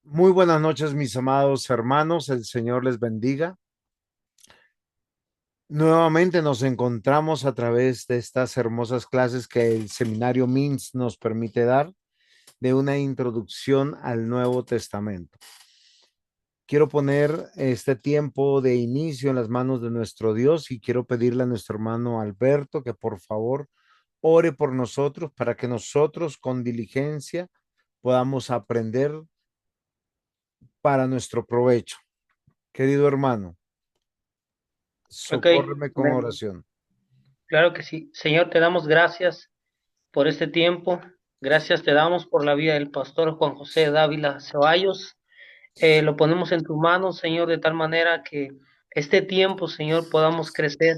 Muy buenas noches, mis amados hermanos. El Señor les bendiga. Nuevamente nos encontramos a través de estas hermosas clases que el seminario MINS nos permite dar de una introducción al Nuevo Testamento. Quiero poner este tiempo de inicio en las manos de nuestro Dios y quiero pedirle a nuestro hermano Alberto que por favor ore por nosotros para que nosotros con diligencia podamos aprender para nuestro provecho. Querido hermano, Ok, socórreme con amén. oración. Claro que sí. Señor, te damos gracias por este tiempo. Gracias te damos por la vida del pastor Juan José Dávila Ceballos. Lo ponemos en tus manos, Señor, de tal manera que este tiempo, Señor, podamos crecer.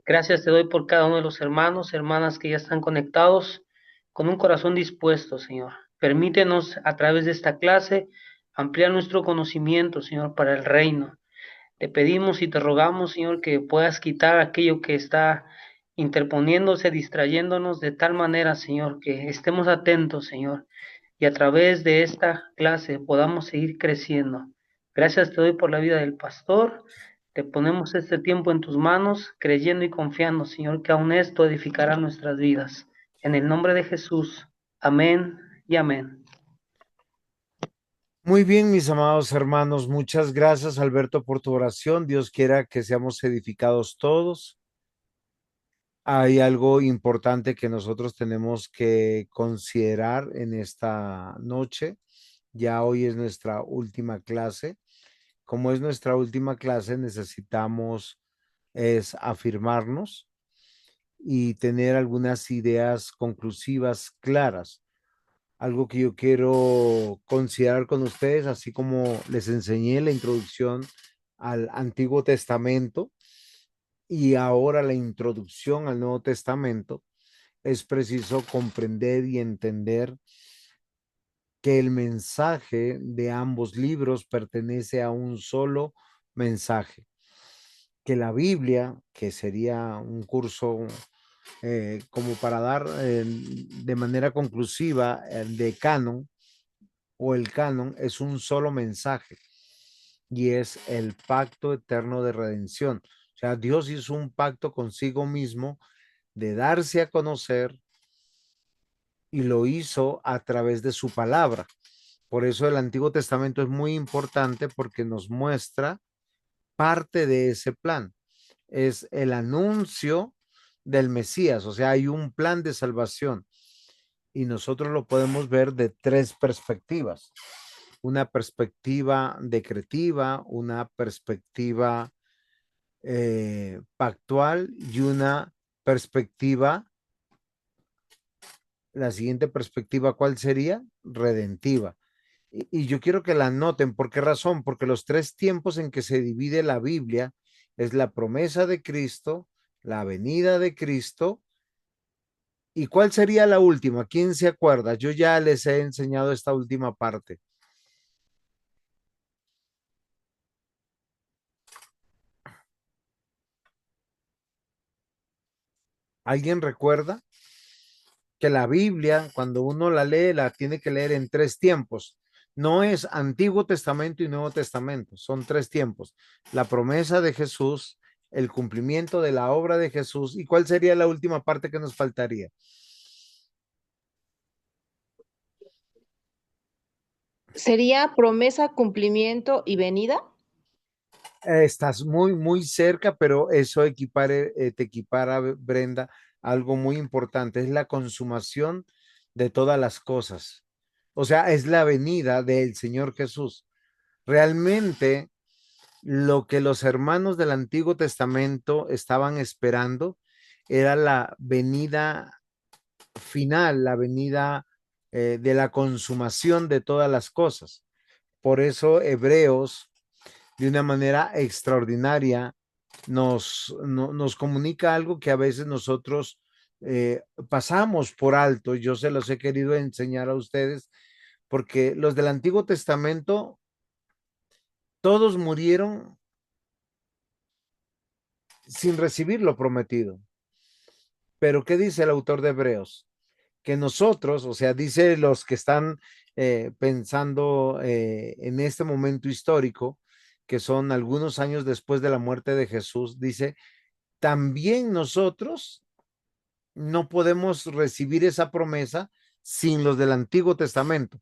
Gracias te doy por cada uno de los hermanos, hermanas que ya están conectados con un corazón dispuesto, Señor. Permítenos a través de esta clase ampliar nuestro conocimiento, Señor, para el reino. Te pedimos y te rogamos, Señor, que puedas quitar aquello que está interponiéndose, distrayéndonos de tal manera, Señor, que estemos atentos, Señor, y a través de esta clase podamos seguir creciendo. Gracias te doy por la vida del pastor. Te ponemos este tiempo en tus manos, creyendo y confiando, Señor, que aún esto edificará nuestras vidas. En el nombre de Jesús. Amén y amén. Muy bien, mis amados hermanos, muchas gracias, Alberto, por tu oración. Dios quiera que seamos edificados todos. Hay algo importante que nosotros tenemos que considerar en esta noche. Ya hoy es nuestra última clase. Como es nuestra última clase, necesitamos es afirmarnos y tener algunas ideas conclusivas claras. Algo que yo quiero considerar con ustedes, así como les enseñé la introducción al Antiguo Testamento y ahora la introducción al Nuevo Testamento, es preciso comprender y entender que el mensaje de ambos libros pertenece a un solo mensaje, que la Biblia, que sería un curso como para dar de manera conclusiva de canon, o el canon es un solo mensaje y es el pacto eterno de redención. O sea, Dios hizo un pacto consigo mismo de darse a conocer y lo hizo a través de su palabra. Por eso el Antiguo Testamento es muy importante porque nos muestra parte de ese plan. Es el anuncio del Mesías, o sea, hay un plan de salvación y nosotros lo podemos ver de tres perspectivas. Una perspectiva decretiva, una perspectiva pactual y una perspectiva, la siguiente perspectiva, ¿cuál sería? Redentiva. Y yo quiero que la noten. ¿Por qué razón? Porque los tres tiempos en que se divide la Biblia es la promesa de Cristo, la venida de Cristo. ¿Y cuál sería la última? ¿Quién se acuerda? Yo ya les he enseñado esta última parte. ¿Alguien recuerda? Que la Biblia, cuando uno la lee, la tiene que leer en tres tiempos. No es Antiguo Testamento y Nuevo Testamento, son tres tiempos. La promesa de Jesús, el cumplimiento de la obra de Jesús. ¿Y cuál sería la última parte que nos faltaría? ¿Sería promesa, cumplimiento y venida? Estás muy, muy cerca, pero eso te equipara, Brenda, algo muy importante. Es la consumación de todas las cosas. O sea, es la venida del Señor Jesús. Realmente lo que los hermanos del Antiguo Testamento estaban esperando era la venida final, la venida de la consumación de todas las cosas. Por eso Hebreos, de una manera extraordinaria, nos comunica algo que a veces nosotros pasamos por alto. Yo se los he querido enseñar a ustedes porque los del Antiguo Testamento, todos murieron sin recibir lo prometido. Pero ¿qué dice el autor de Hebreos? que nosotros, o sea, dice los que están pensando en este momento histórico, que son algunos años después de la muerte de Jesús, dice, también nosotros no podemos recibir esa promesa sin los del Antiguo Testamento.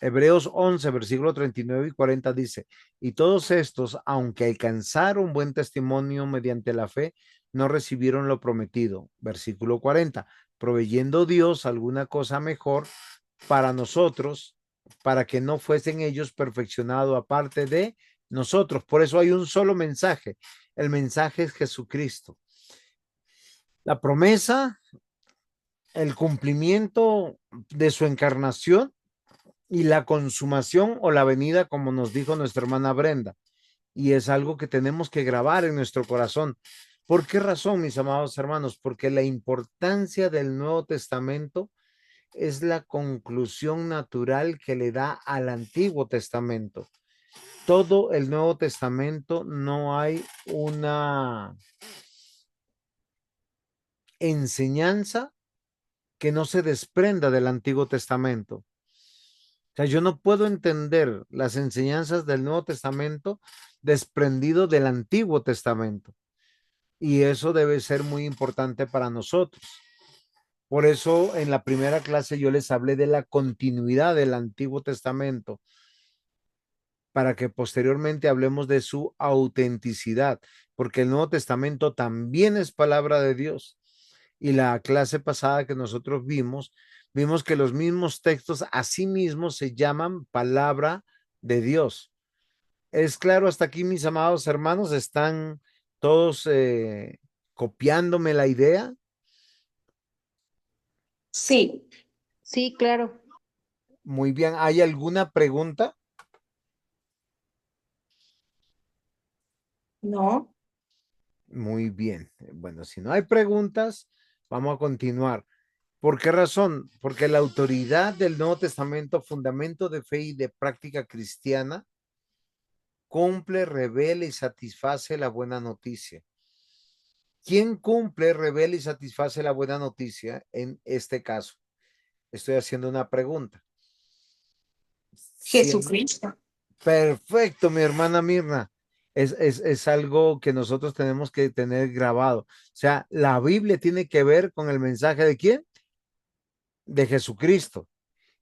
Hebreos 11, versículo 39 y 40 dice, y todos estos, aunque alcanzaron buen testimonio mediante la fe, no recibieron lo prometido. Versículo 40, proveyendo Dios alguna cosa mejor para nosotros, para que no fuesen ellos perfeccionados aparte de nosotros. Por eso hay un solo mensaje. El mensaje es Jesucristo. La promesa, el cumplimiento de su encarnación y la consumación o la venida, como nos dijo nuestra hermana Brenda. Y es algo que tenemos que grabar en nuestro corazón. ¿Por qué razón, mis amados hermanos? Porque la importancia del Nuevo Testamento es la conclusión natural que le da al Antiguo Testamento. Todo el Nuevo Testamento no hay una enseñanza que no se desprenda del Antiguo Testamento. O sea, yo no puedo entender las enseñanzas del Nuevo Testamento desprendido del Antiguo Testamento. Y eso debe ser muy importante para nosotros. Por eso en la primera clase yo les hablé de la continuidad del Antiguo Testamento, para que posteriormente hablemos de su autenticidad, porque el Nuevo Testamento también es palabra de Dios. Y la clase pasada que nosotros vimos que los mismos textos a sí mismos se llaman palabra de Dios. ¿Es claro hasta aquí, mis amados hermanos? ¿Están todos copiándome la idea? Sí, Sí, claro. Muy bien. ¿Hay alguna pregunta? no. Muy bien. Bueno, si no hay preguntas, vamos a continuar. ¿Por qué razón? Porque la autoridad del Nuevo Testamento, fundamento de fe y de práctica cristiana, cumple, revela y satisface la buena noticia. ¿Quién cumple, revela y satisface la buena noticia en este caso? Estoy haciendo una pregunta. Si el- Jesucristo. Perfecto, mi hermana Mirna. Es algo que nosotros tenemos que tener grabado. O sea, la Biblia tiene que ver con el mensaje de quién? De Jesucristo.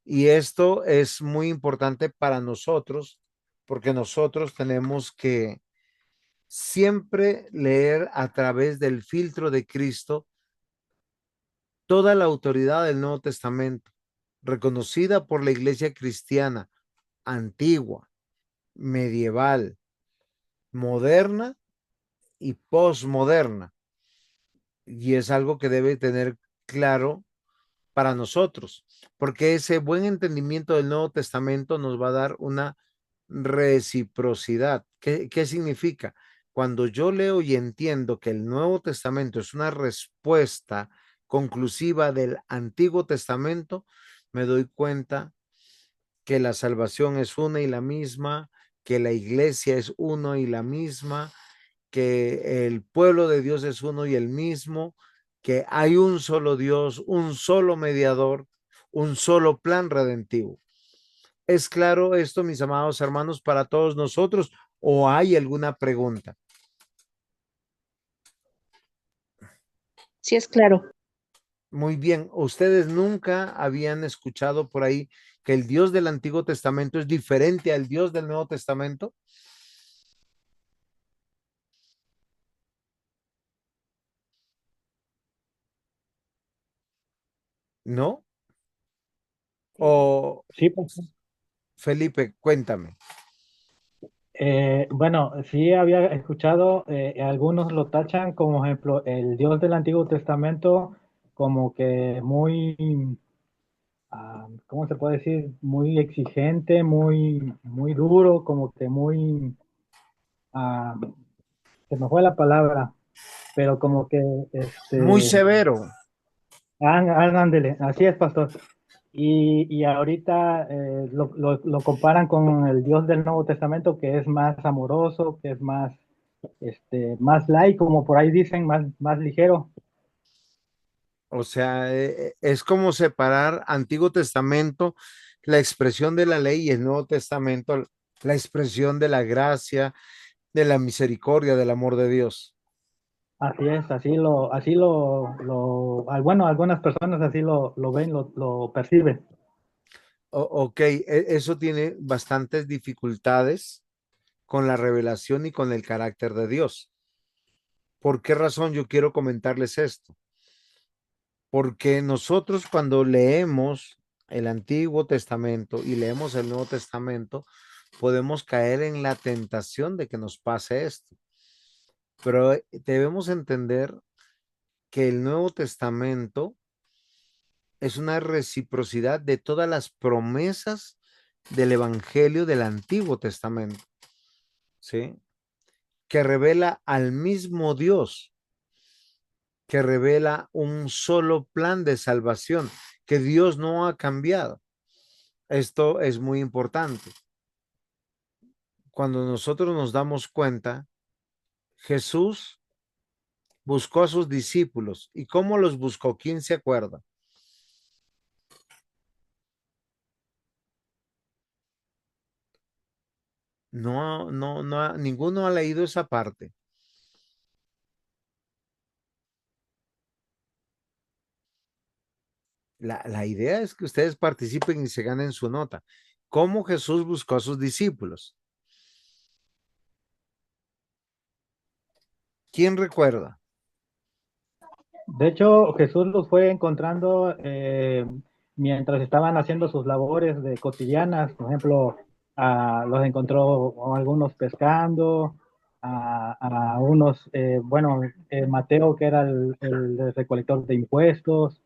Y esto es muy importante para nosotros porque nosotros tenemos que siempre leer a través del filtro de Cristo toda la autoridad del Nuevo Testamento, reconocida por la iglesia cristiana, antigua, medieval, moderna y posmoderna. Y es algo que debe tener claro para nosotros, porque ese buen entendimiento del Nuevo Testamento nos va a dar una reciprocidad. ¿Qué significa? Cuando yo leo y entiendo que el Nuevo Testamento es una respuesta conclusiva del Antiguo Testamento, me doy cuenta que la salvación es una y la misma, que la iglesia es uno y la misma, que el pueblo de Dios es uno y el mismo, que hay un solo Dios, un solo mediador, un solo plan redentivo. ¿Es claro esto, mis amados hermanos, para todos nosotros o hay alguna pregunta? Sí, es claro. Muy bien, ¿ustedes nunca habían escuchado por ahí que el Dios del Antiguo Testamento es diferente al Dios del Nuevo Testamento? ¿No? O Sí, pues, Felipe, cuéntame. bueno, sí había escuchado, algunos lo tachan como ejemplo el Dios del Antiguo Testamento como que muy, ¿cómo se puede decir? Muy exigente, muy duro, como que muy, ah, se me fue la palabra, pero como que, Muy severo. ándele, así es, pastor. Y ahorita lo comparan con el Dios del Nuevo Testamento, que es más amoroso, que es más, más light, como por ahí dicen, más ligero. O sea, es como separar Antiguo Testamento, la expresión de la ley, y el Nuevo Testamento, la expresión de la gracia, de la misericordia, del amor de Dios. Así es, bueno, algunas personas así lo ven, lo perciben. Ok, eso tiene bastantes dificultades con la revelación y con el carácter de Dios. ¿Por qué razón yo quiero comentarles esto? Porque nosotros cuando leemos el Antiguo Testamento y leemos el Nuevo Testamento, podemos caer en la tentación de que nos pase esto. Pero debemos entender que el Nuevo Testamento es una reciprocidad de todas las promesas del Evangelio del Antiguo Testamento, ¿sí? Que revela al mismo Dios, que revela un solo plan de salvación, que Dios no ha cambiado. Esto es muy importante. Cuando nosotros nos damos cuenta, Jesús buscó a sus discípulos. ¿Y cómo los buscó? ¿Quién se acuerda? No, no, no, ninguno ha leído esa parte. La idea es que ustedes participen y se ganen su nota. ¿Cómo Jesús buscó a sus discípulos? ¿Quién recuerda? De hecho, Jesús los fue encontrando mientras estaban haciendo sus labores de cotidianas. Por ejemplo, los encontró algunos pescando, a unos, bueno, Mateo, que era el recolector de impuestos,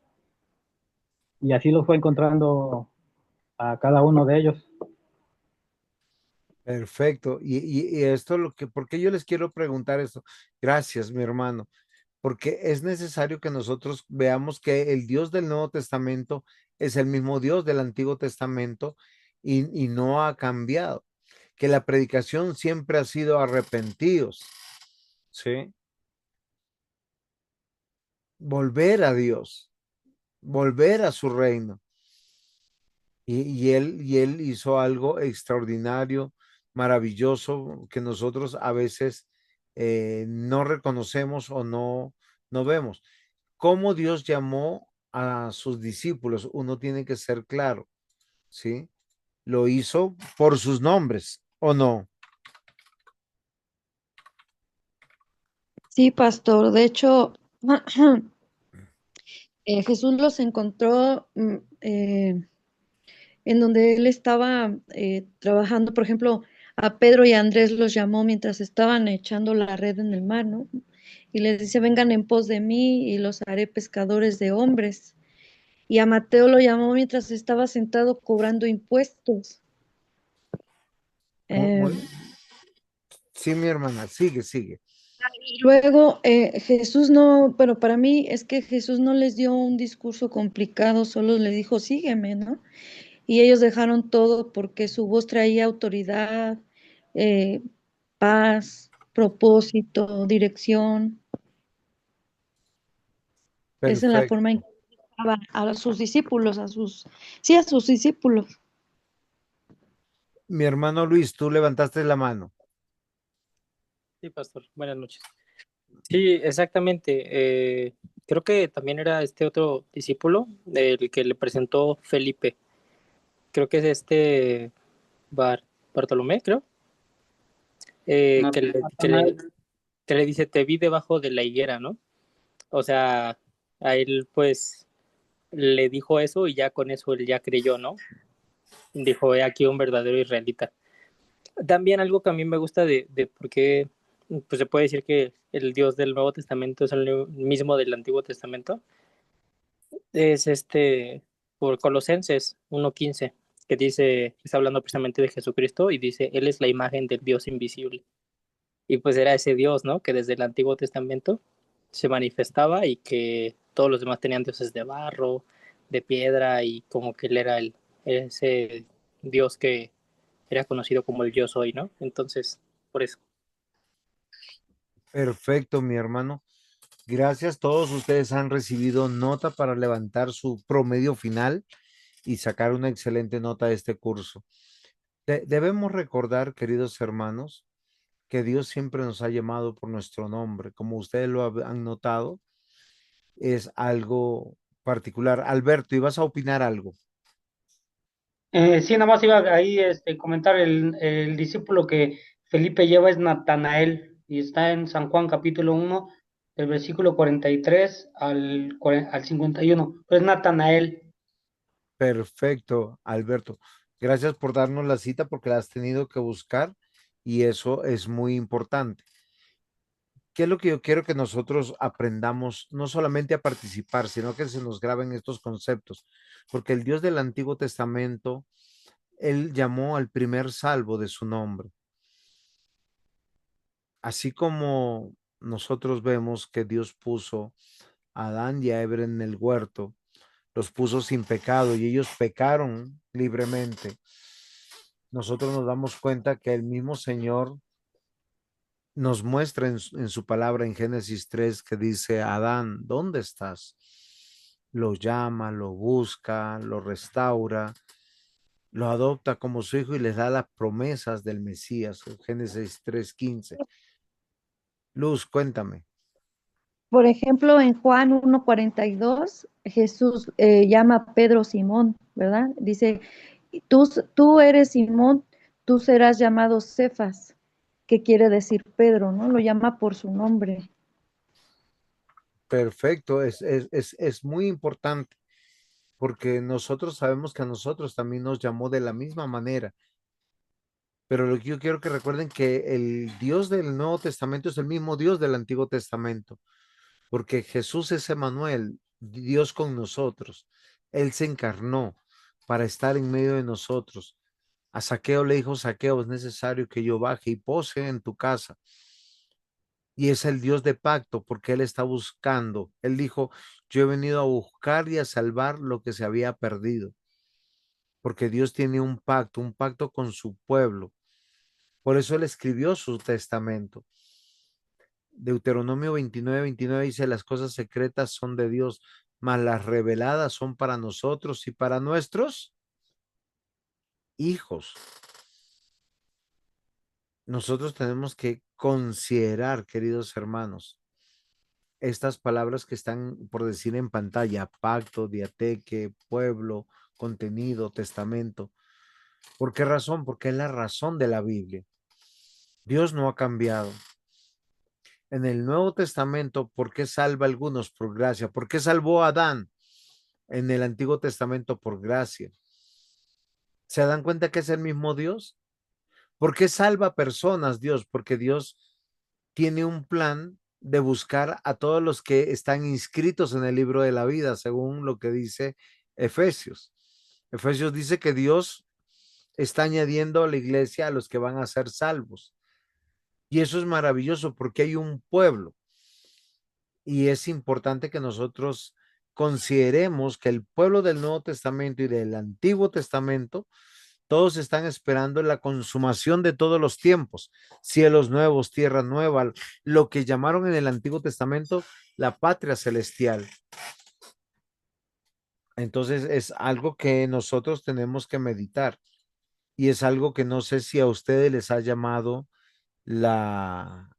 y así los fue encontrando a cada uno de ellos. Perfecto. Y esto lo que, ¿por qué yo les quiero preguntar esto? Gracias, mi hermano, porque es necesario que nosotros veamos que el Dios del Nuevo Testamento es el mismo Dios del Antiguo Testamento y no ha cambiado, que la predicación siempre ha sido arrepentidos, ¿sí? Volver a Dios, volver a su reino. Y él hizo algo extraordinario, maravilloso, que nosotros a veces no reconocemos o no vemos. ¿Cómo Dios llamó a sus discípulos? Uno tiene que ser claro, ¿sí? Lo hizo por sus nombres, ¿o no? Sí, pastor. De hecho, Jesús los encontró en donde él estaba trabajando. Por ejemplo, a Pedro y a Andrés los llamó mientras estaban echando la red en el mar, ¿no? Y les dice, vengan en pos de mí y los haré pescadores de hombres. Y a Mateo lo llamó mientras estaba sentado cobrando impuestos. Mu- Eh, mu- sí, mi hermana, sigue, sigue. y luego Jesús no, pero para mí es que Jesús no les dio un discurso complicado, solo les dijo, sígueme, ¿no? Y ellos dejaron todo porque su voz traía autoridad, eh, paz, propósito, dirección. Esa es la forma en Perfecto. que llamaban a sus discípulos, sí, a sus discípulos. Mi hermano Luis, tú levantaste la mano. Sí, pastor, buenas noches. Sí, exactamente. Creo que también era este otro discípulo, el que le presentó Felipe. Creo que es Bartolomé, creo, eh, que le, que le, que le dice, te vi debajo de la higuera, ¿no? O sea, a él pues le dijo eso y ya con eso él ya creyó, ¿no? Dijo, he aquí un verdadero israelita. También algo que a mí me gusta de por qué, pues se puede decir que el Dios del Nuevo Testamento es el mismo del Antiguo Testamento, es por Colosenses 1:15, que dice, está hablando precisamente de Jesucristo y dice, Él es la imagen del Dios invisible. Y pues era ese Dios, ¿no? Que desde el Antiguo Testamento se manifestaba y que todos los demás tenían dioses de barro, de piedra y como que Él era ese Dios que era conocido como el yo soy, ¿no? Entonces, por eso. Perfecto, mi hermano. Gracias, todos ustedes han recibido nota para levantar su promedio final y sacar una excelente nota de este curso. Debemos recordar, queridos hermanos, que Dios siempre nos ha llamado por nuestro nombre. Como ustedes lo han notado, es algo particular. Alberto, ¿ibas a opinar algo? Sí, nada más iba ahí comentar el discípulo que Felipe lleva es Natanael y está en San Juan capítulo 1 del versículo 43 al 51. Pero es Natanael. Perfecto, Alberto. Gracias por darnos la cita porque la has tenido que buscar y eso es muy importante. ¿Qué es lo que yo quiero que nosotros aprendamos, no solamente a participar, sino que se nos graben estos conceptos? Porque el Dios del Antiguo Testamento, Él llamó al primer salvo de su nombre. Así como nosotros vemos que Dios puso a Adán y a Eva en el huerto, los puso sin pecado y ellos pecaron libremente. Nosotros nos damos cuenta que el mismo Señor nos muestra en su palabra en Génesis 3 que dice, Adán, ¿dónde estás? Lo llama, lo busca, lo restaura, lo adopta como su hijo y les da las promesas del Mesías. Génesis 3:15. Luz, cuéntame. Por ejemplo, en Juan 1:42, Jesús llama a Pedro Simón, ¿verdad? Dice, tú eres Simón, tú serás llamado Cefas, que quiere decir Pedro, ¿no? Lo llama por su nombre. Perfecto, es muy importante porque nosotros sabemos que a nosotros también nos llamó de la misma manera. Pero lo que yo quiero que recuerden que el Dios del Nuevo Testamento es el mismo Dios del Antiguo Testamento, porque Jesús es Emanuel, Dios con nosotros. Él se encarnó para estar en medio de nosotros. A Zaqueo le dijo, Zaqueo, es necesario que yo baje y pose en tu casa. Y es el Dios de pacto, porque Él está buscando. Él dijo, yo he venido a buscar y a salvar lo que se había perdido, porque Dios tiene un pacto con su pueblo. Por eso Él escribió su testamento. Deuteronomio 29:29 dice, las cosas secretas son de Dios, mas las reveladas son para nosotros y para nuestros hijos. Nosotros tenemos que considerar, queridos hermanos, estas palabras que están por decir en pantalla, pacto, diateque, pueblo, contenido, testamento. ¿Por qué razón? Porque es la razón de la Biblia. Dios no ha cambiado. En el Nuevo Testamento, ¿por qué salva a algunos por gracia? ¿Por qué salvó a Adán en el Antiguo Testamento por gracia? ¿Se dan cuenta que es el mismo Dios? ¿Por qué salva personas Dios? Porque Dios tiene un plan de buscar a todos los que están inscritos en el libro de la vida, según lo que dice Efesios. Efesios dice que Dios está añadiendo a la iglesia a los que van a ser salvos. Y eso es maravilloso porque hay un pueblo. Y es importante que nosotros consideremos que el pueblo del Nuevo Testamento y del Antiguo Testamento, todos están esperando la consumación de todos los tiempos, cielos nuevos, tierra nueva, lo que llamaron en el Antiguo Testamento la patria celestial. Entonces es algo que nosotros tenemos que meditar y es algo que no sé si a ustedes les ha llamado la,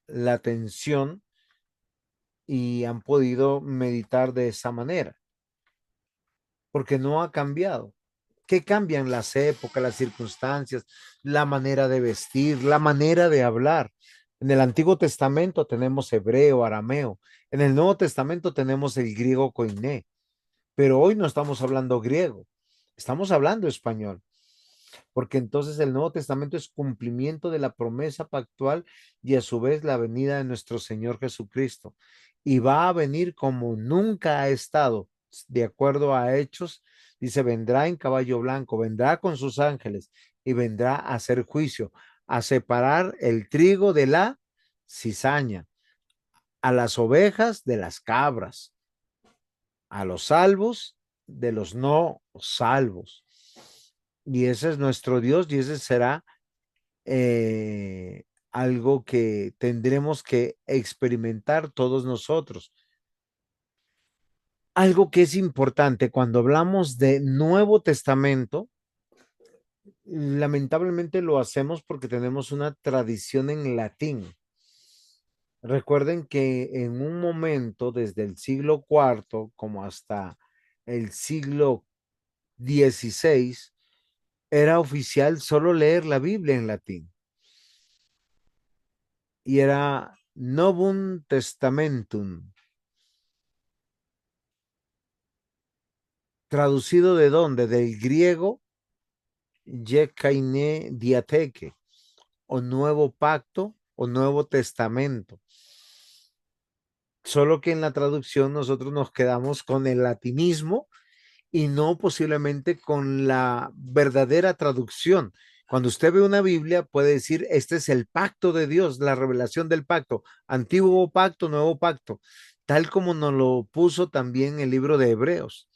la atención y han podido meditar de esa manera, porque no ha cambiado. ¿Qué cambian las épocas, las circunstancias, la manera de vestir, la manera de hablar? En el Antiguo Testamento tenemos hebreo, arameo. En el Nuevo Testamento tenemos el griego koiné, pero hoy no estamos hablando griego, estamos hablando español, porque entonces el Nuevo Testamento es cumplimiento de la promesa pactual y a su vez la venida de nuestro Señor Jesucristo. Y va a venir como nunca ha estado, de acuerdo a Hechos, dice, vendrá en caballo blanco, vendrá con sus ángeles y vendrá a hacer juicio, a separar el trigo de la cizaña, a las ovejas de las cabras, a los salvos de los no salvos. Y ese es nuestro Dios y ese será algo que tendremos que experimentar todos nosotros. Algo que es importante cuando hablamos de Nuevo Testamento, lamentablemente lo hacemos porque tenemos una tradición en latín. Recuerden que en un momento, desde el siglo cuarto como hasta el siglo XVI, era oficial solo leer la Biblia en latín. Y era Novum Testamentum. ¿Traducido de dónde? Del griego Yekaine Diatheke, o Nuevo Pacto o Nuevo Testamento. Solo que en la traducción nosotros nos quedamos con el latinismo y no posiblemente con la verdadera traducción. Cuando usted ve una Biblia, puede decir, este es el pacto de Dios, la revelación del pacto, antiguo pacto, nuevo pacto, tal como nos lo puso también el libro de Hebreos.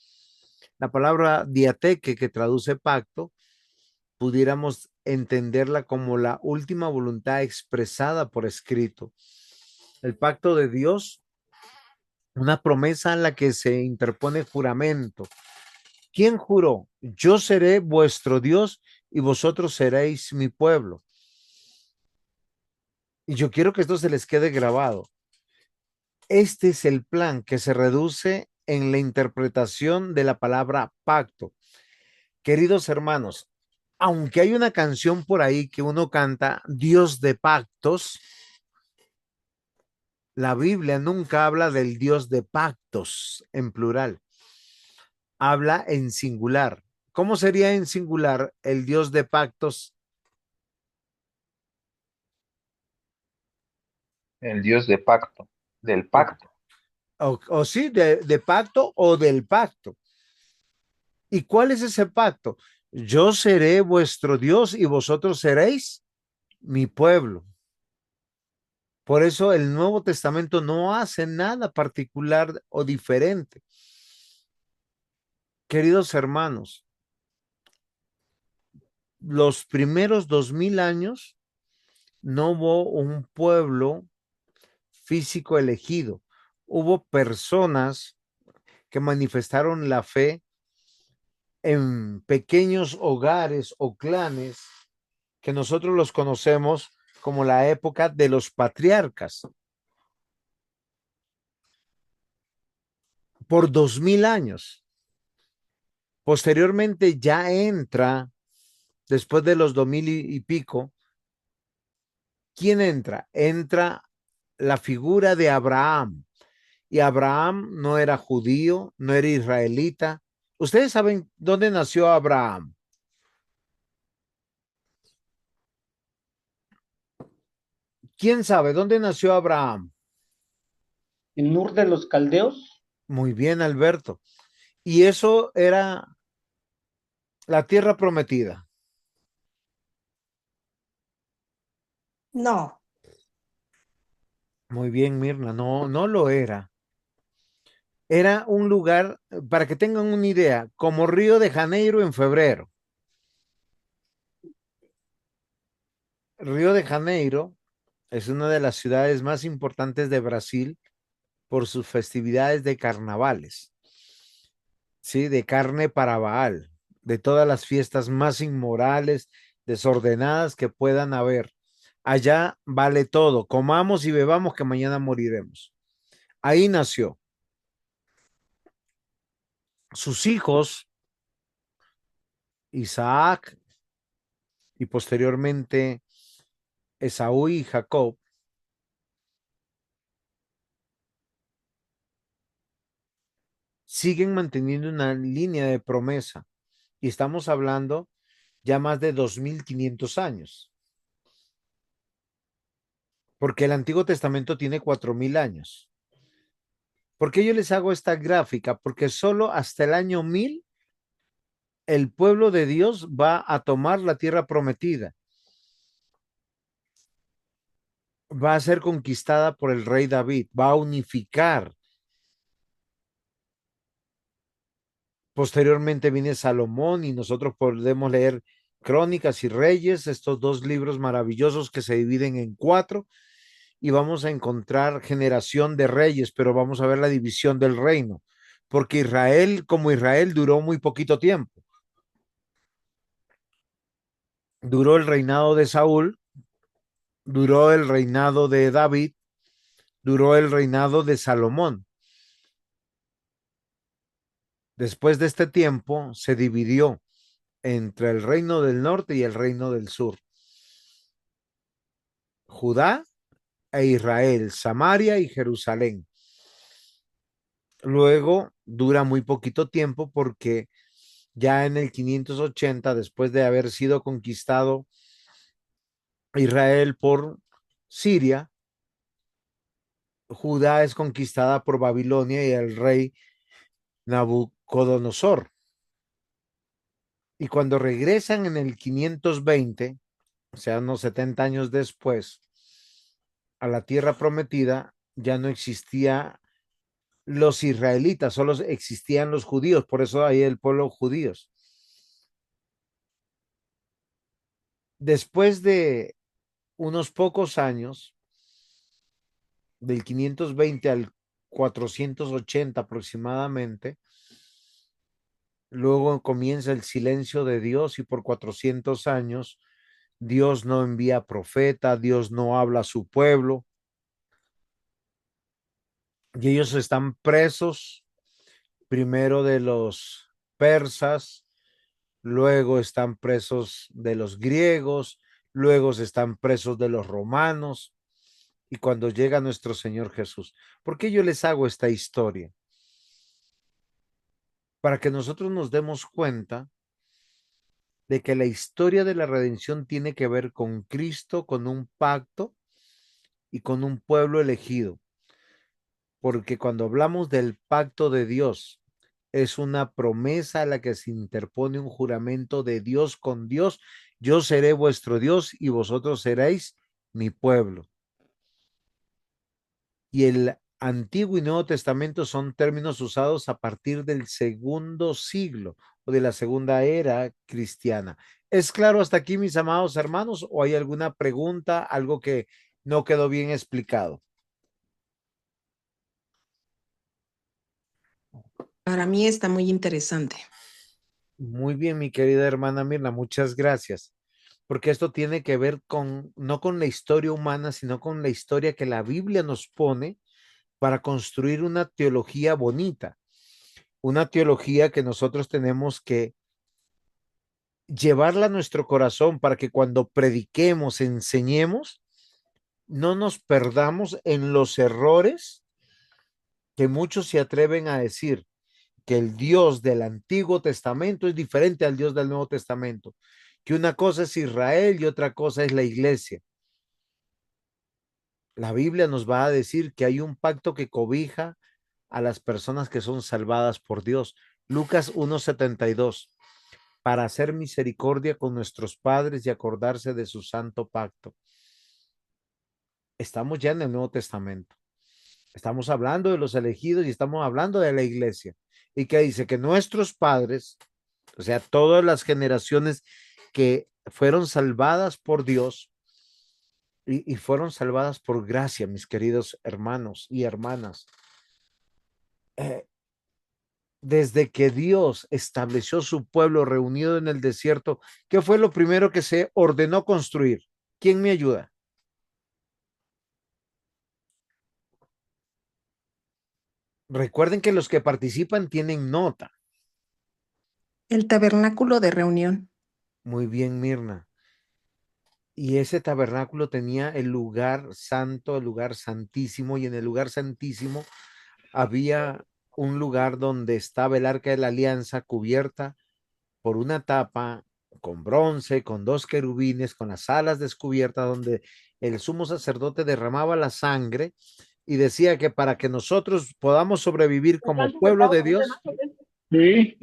La palabra diateque, que traduce pacto, pudiéramos entenderla como la última voluntad expresada por escrito. El pacto de Dios, una promesa en la que se interpone juramento. ¿Quién juró? Yo seré vuestro Dios y vosotros seréis mi pueblo. Y yo quiero que esto se les quede grabado. Este es el plan que se reduce en la interpretación de la palabra pacto. Queridos hermanos, aunque hay una canción por ahí que uno canta, Dios de pactos, la Biblia nunca habla del Dios de pactos en plural, habla en singular. ¿Cómo sería en singular el Dios de pactos? El Dios de pacto, del O, pacto. o sí, de pacto o del pacto. ¿Y cuál es ese pacto? Yo seré vuestro Dios y vosotros seréis mi pueblo. Por eso el Nuevo Testamento no hace nada particular o diferente. Queridos hermanos, los primeros 2000 años no hubo un pueblo físico elegido. Hubo personas que manifestaron la fe en pequeños hogares o clanes que nosotros los conocemos como la época de los patriarcas. Por 2000 años. Posteriormente ya entra, después de los 2000 y pico, ¿quién entra? Entra la figura de Abraham. Y Abraham no era judío, no era israelita. ¿Ustedes saben dónde nació Abraham? ¿Quién sabe dónde nació Abraham? En Ur de los Caldeos. Muy bien, Alberto. Y eso era la tierra prometida. No, Muy bien, Mirna. No, no lo era. Era un lugar, para que tengan una idea, como Río de Janeiro en febrero. Río de Janeiro es una de las ciudades más importantes de Brasil por sus festividades de carnavales, ¿sí? De carne para Baal, de todas las fiestas más inmorales, desordenadas que puedan haber. Allá vale todo, comamos y bebamos que mañana moriremos. Ahí nació. Sus hijos, Isaac y posteriormente Esaú y Jacob, siguen manteniendo una línea de promesa. Y estamos hablando ya más de 2500 años. Porque el Antiguo Testamento tiene 4000 años. ¿Por qué yo les hago esta gráfica? Porque solo hasta el año 1000 el pueblo de Dios va a tomar la tierra prometida. Va a ser conquistada por el rey David, va a unificar. Posteriormente viene Salomón y nosotros podemos leer Crónicas y Reyes, estos dos libros maravillosos que se dividen en cuatro, y vamos a encontrar generación de reyes, pero vamos a ver la división del reino, porque Israel, como Israel, duró muy poquito tiempo. Duró el reinado de Saúl, duró el reinado de David, duró el reinado de Salomón. Después de este tiempo se dividió entre el reino del norte y el reino del sur. Judá e Israel, Samaria y Jerusalén. Luego dura muy poquito tiempo porque ya en el 580, después de haber sido conquistado Israel por Siria, Judá es conquistada por Babilonia y el rey Nabucodonosor. Y cuando regresan en el 520, o sea, unos 70 años después, a la tierra prometida, ya no existía los israelitas, solo existían los judíos, por eso hay el pueblo judíos. Después de unos pocos años, del 520 al 480 aproximadamente, luego comienza el silencio de Dios y por 400 años Dios no envía profeta, Dios no habla a su pueblo y ellos están presos primero de los persas, luego están presos de los griegos, luego están presos de los romanos y cuando llega nuestro Señor Jesús. ¿Por qué yo les hago esta historia? Para que nosotros nos demos cuenta de que la historia de la redención tiene que ver con Cristo, con un pacto y con un pueblo elegido. Porque cuando hablamos del pacto de Dios, es una promesa a la que se interpone un juramento de Dios con Dios. Yo seré vuestro Dios y vosotros seréis mi pueblo. Y el Antiguo y Nuevo Testamento son términos usados a partir del segundo siglo o de la segunda era cristiana. ¿Es claro hasta aquí, mis amados hermanos, o hay alguna pregunta, algo que no quedó bien explicado? Para mí está muy interesante. Muy bien, mi querida hermana Mirna, muchas gracias, porque esto tiene que ver con, no con la historia humana, sino con la historia que la Biblia nos pone para construir una teología bonita, una teología que nosotros tenemos que llevarla a nuestro corazón para que cuando prediquemos, enseñemos, no nos perdamos en los errores que muchos se atreven a decir que el Dios del Antiguo Testamento es diferente al Dios del Nuevo Testamento, que una cosa es Israel y otra cosa es la iglesia. La Biblia nos va a decir que hay un pacto que cobija a las personas que son salvadas por Dios. Lucas 1:72, para hacer misericordia con nuestros padres y acordarse de su santo pacto. Estamos ya en el Nuevo Testamento. Estamos hablando de los elegidos y estamos hablando de la iglesia. Y que dice que nuestros padres, o sea, todas las generaciones que fueron salvadas por Dios y fueron salvadas por gracia, mis queridos hermanos y hermanas. Desde que Dios estableció su pueblo reunido en el desierto, ¿qué fue lo primero que se ordenó construir? ¿Quién me ayuda? Recuerden que los que participan tienen nota. El tabernáculo de reunión. Muy bien, Mirna. Y ese tabernáculo tenía el lugar santo, el lugar santísimo, y en el lugar santísimo había un lugar donde estaba el arca de la alianza cubierta por una tapa con bronce, con dos querubines, con las alas descubiertas, donde el sumo sacerdote derramaba la sangre y decía que para que nosotros podamos sobrevivir como pueblo de Dios. Sí,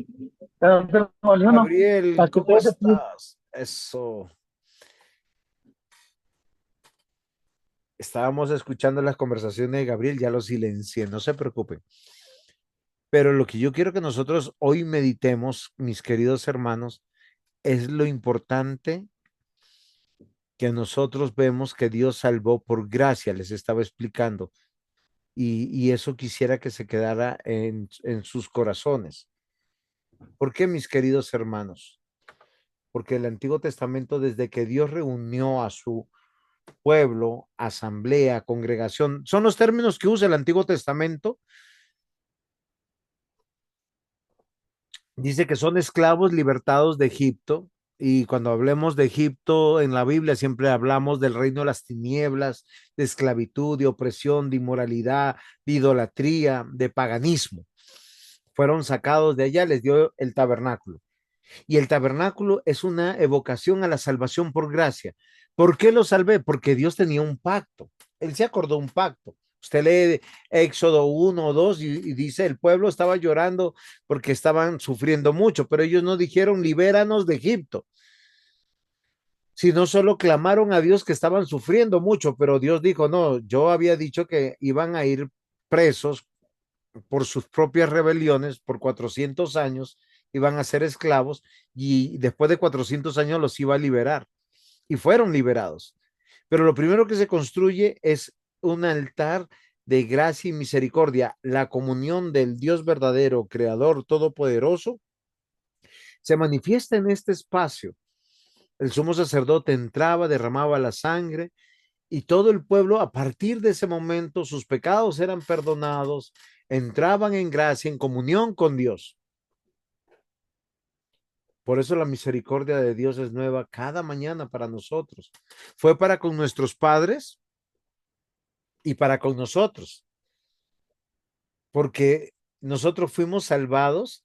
pero yo no. Gabriel, ¿cómo estás? Eso. Estábamos escuchando las conversaciones de Gabriel, ya lo silencié, no se preocupen. Pero lo que yo quiero que nosotros hoy meditemos, mis queridos hermanos, es lo importante que nosotros vemos que Dios salvó por gracia, les estaba explicando, y eso quisiera que se quedara en sus corazones. ¿Por qué, mis queridos hermanos? Porque el Antiguo Testamento, desde que Dios reunió a su pueblo, asamblea, congregación, son los términos que usa el Antiguo Testamento. Dice que son esclavos libertados de Egipto. Y cuando hablemos de Egipto en la Biblia, siempre hablamos del reino de las tinieblas, de esclavitud, de opresión, de inmoralidad, de idolatría, de paganismo. Fueron sacados de allá, les dio el tabernáculo. Y el tabernáculo es una evocación a la salvación por gracia. ¿Por qué lo salvé? Porque Dios tenía un pacto. Él se acordó un pacto. Usted lee Éxodo 1 o 2 y dice, el pueblo estaba llorando porque estaban sufriendo mucho, pero ellos no dijeron, libéranos de Egipto, sino solo clamaron a Dios que estaban sufriendo mucho, pero Dios dijo, no, yo había dicho que iban a ir presos por sus propias rebeliones por 400 años, iban a ser esclavos y después de 400 años los iba a liberar y fueron liberados. Pero lo primero que se construye es un altar de gracia y misericordia, la comunión del Dios verdadero, creador, todopoderoso, se manifiesta en este espacio. El sumo sacerdote entraba, derramaba la sangre y todo el pueblo, a partir de ese momento, sus pecados eran perdonados, entraban en gracia, en comunión con Dios. Por eso la misericordia de Dios es nueva cada mañana para nosotros. Fue para con nuestros padres y para con nosotros, porque nosotros fuimos salvados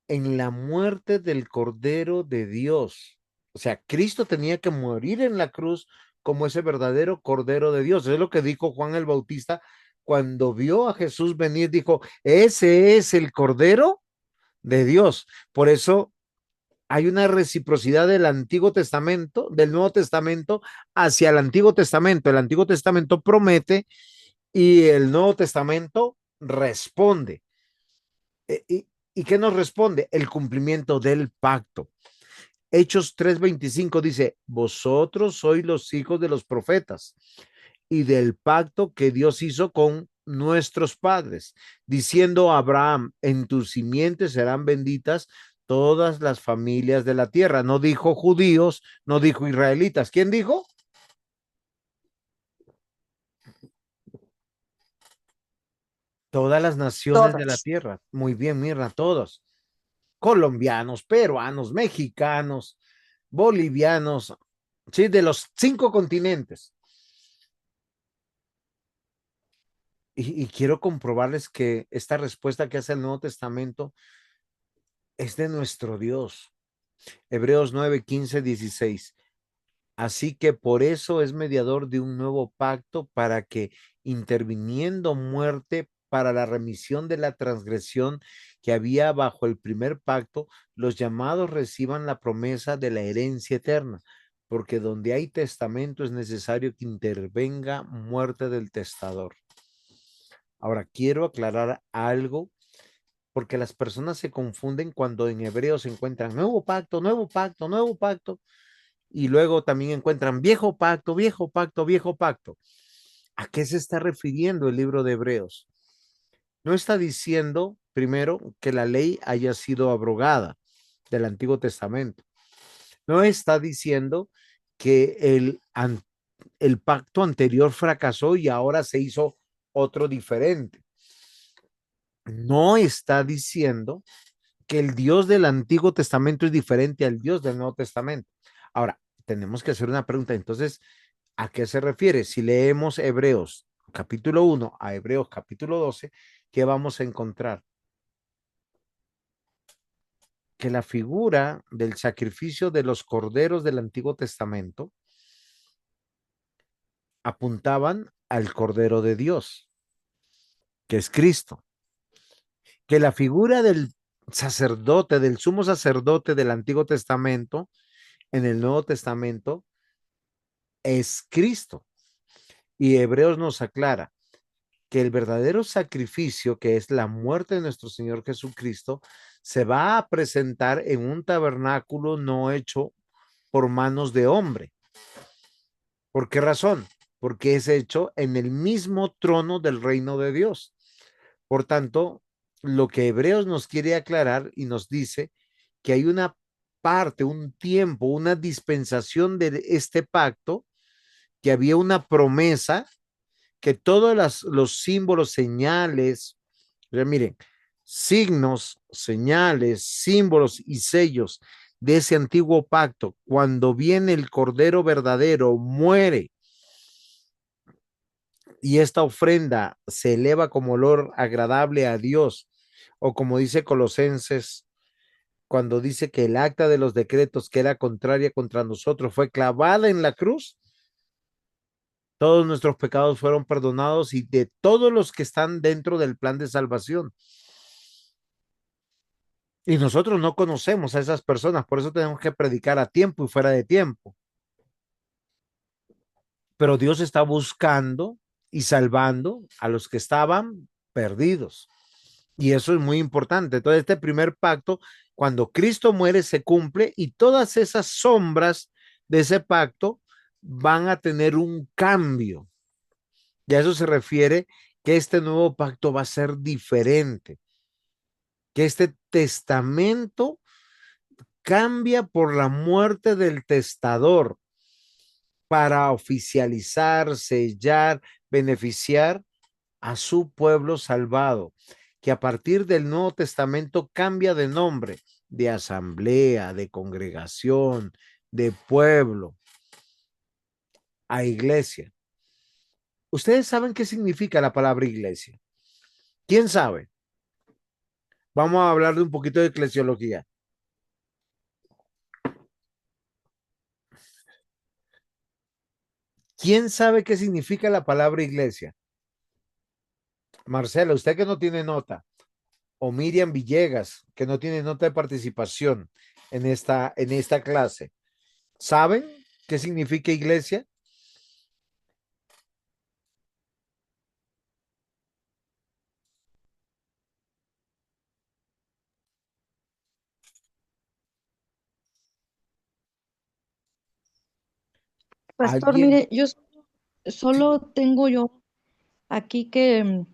en la muerte del Cordero de Dios. O sea, Cristo tenía que morir en la cruz como ese verdadero Cordero de Dios. Es lo que dijo Juan el Bautista cuando vio a Jesús venir, dijo, ese es el Cordero de Dios. Por eso hay una reciprocidad del Antiguo Testamento, del Nuevo Testamento hacia el Antiguo Testamento. El Antiguo Testamento promete y el Nuevo Testamento responde. ¿Y qué nos responde? El cumplimiento del pacto. Hechos 3:25 dice, vosotros sois los hijos de los profetas y del pacto que Dios hizo con nuestros padres, diciendo a Abraham, en tus simientes serán benditas todas las familias de la tierra. No dijo judíos, no dijo israelitas. ¿Quién dijo? Todas las naciones de la tierra. Muy bien, Mirna, todos. Colombianos, peruanos, mexicanos, bolivianos, sí, de los 5 continentes. Y quiero comprobarles que esta respuesta que hace el Nuevo Testamento es de nuestro Dios. Hebreos 9, 15, 16. Así que por eso es mediador de un nuevo pacto para que, interviniendo muerte para la remisión de la transgresión que había bajo el primer pacto, los llamados reciban la promesa de la herencia eterna, porque donde hay testamento es necesario que intervenga muerte del testador. Ahora, quiero aclarar algo, porque las personas se confunden cuando en Hebreos se encuentran nuevo pacto, nuevo pacto, nuevo pacto, y luego también encuentran viejo pacto, viejo pacto, viejo pacto. ¿A qué se está refiriendo el libro de Hebreos? No está diciendo, primero, que la ley haya sido abrogada del Antiguo Testamento. No está diciendo que el pacto anterior fracasó y ahora se hizo otro diferente. No está diciendo que el Dios del Antiguo Testamento es diferente al Dios del Nuevo Testamento. Ahora, tenemos que hacer una pregunta. Entonces, ¿a qué se refiere? Si leemos Hebreos capítulo 1 a Hebreos capítulo 12, ¿qué vamos a encontrar? Que la figura del sacrificio de los corderos del Antiguo Testamento apuntaban al Cordero de Dios, que es Cristo. Que la figura del sacerdote, del sumo sacerdote del Antiguo Testamento, en el Nuevo Testamento, es Cristo. Y Hebreos nos aclara que el verdadero sacrificio, que es la muerte de nuestro Señor Jesucristo, se va a presentar en un tabernáculo no hecho por manos de hombre. ¿Por qué razón? Porque es hecho en el mismo trono del reino de Dios. Por tanto, lo que Hebreos nos quiere aclarar y nos dice que hay una parte, un tiempo, una dispensación de este pacto, que había una promesa, que todos los símbolos, señales, miren, signos, señales, símbolos y sellos de ese antiguo pacto, cuando viene el Cordero verdadero, muere y esta ofrenda se eleva como olor agradable a Dios, o como dice Colosenses, cuando dice que el acta de los decretos que era contraria contra nosotros fue clavada en la cruz, todos nuestros pecados fueron perdonados y de todos los que están dentro del plan de salvación. Y nosotros no conocemos a esas personas, por eso tenemos que predicar a tiempo y fuera de tiempo. Pero Dios está buscando y salvando a los que estaban perdidos. Y eso es muy importante. Entonces, este primer pacto, cuando Cristo muere, se cumple y todas esas sombras de ese pacto van a tener un cambio. Y a eso se refiere que este nuevo pacto va a ser diferente, que este testamento cambia por la muerte del testador para oficializar, sellar, beneficiar a su pueblo salvado, que a partir del Nuevo Testamento cambia de nombre, de asamblea, de congregación, de pueblo, a iglesia. ¿Ustedes saben qué significa la palabra iglesia? ¿Quién sabe? Vamos a hablar de un poquito de eclesiología. ¿Quién sabe qué significa la palabra iglesia? Marcela, usted que no tiene nota, o Miriam Villegas, que no tiene nota de participación en esta clase, ¿saben qué significa iglesia? Pastor, ¿Alguien? mire, solo tengo yo aquí que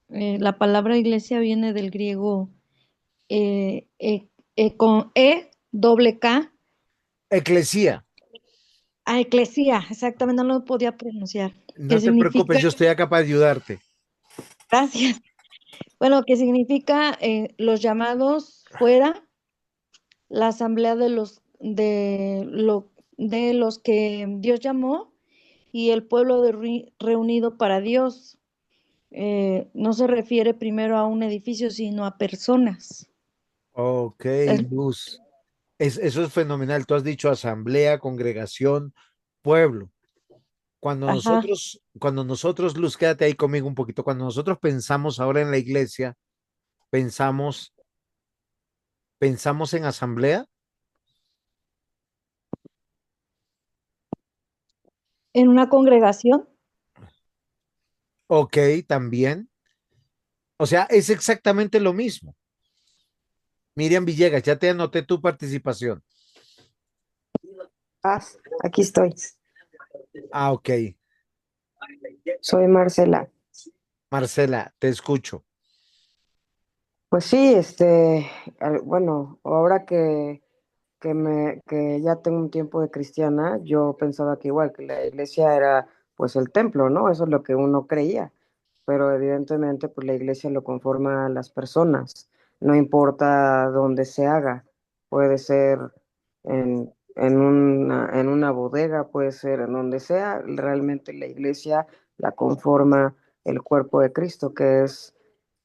la palabra iglesia viene del griego con doble K, Eclesía. a eclesía, exactamente, no lo podía pronunciar, que No te significa, preocupes, yo estoy acá para ayudarte. gracias, bueno, que significa los llamados fuera, la asamblea de los que Dios llamó y el pueblo reunido para Dios. No se refiere primero a un edificio, sino a personas. Ok, Es- Luz. Eso es fenomenal. Tú has dicho asamblea, congregación, pueblo. ajá, Cuando nosotros, Luz, quédate ahí conmigo un poquito. Cuando nosotros pensamos ahora en la iglesia, pensamos, pensamos en asamblea. en una congregación. Ok, también. O sea, es exactamente lo mismo. Miriam Villegas, ya te anoté tu participación. Aquí estoy. Ah, ok. Soy Marcela. Marcela, te escucho. Pues sí, bueno, ahora que ya tengo un tiempo de cristiana, yo pensaba que igual, que la iglesia era pues el templo, ¿no? Eso es lo que uno creía. Pero evidentemente pues la iglesia lo conforma las personas, no importa dónde se haga. Puede ser en una bodega, puede ser en donde sea, realmente la iglesia la conforma el cuerpo de Cristo, que es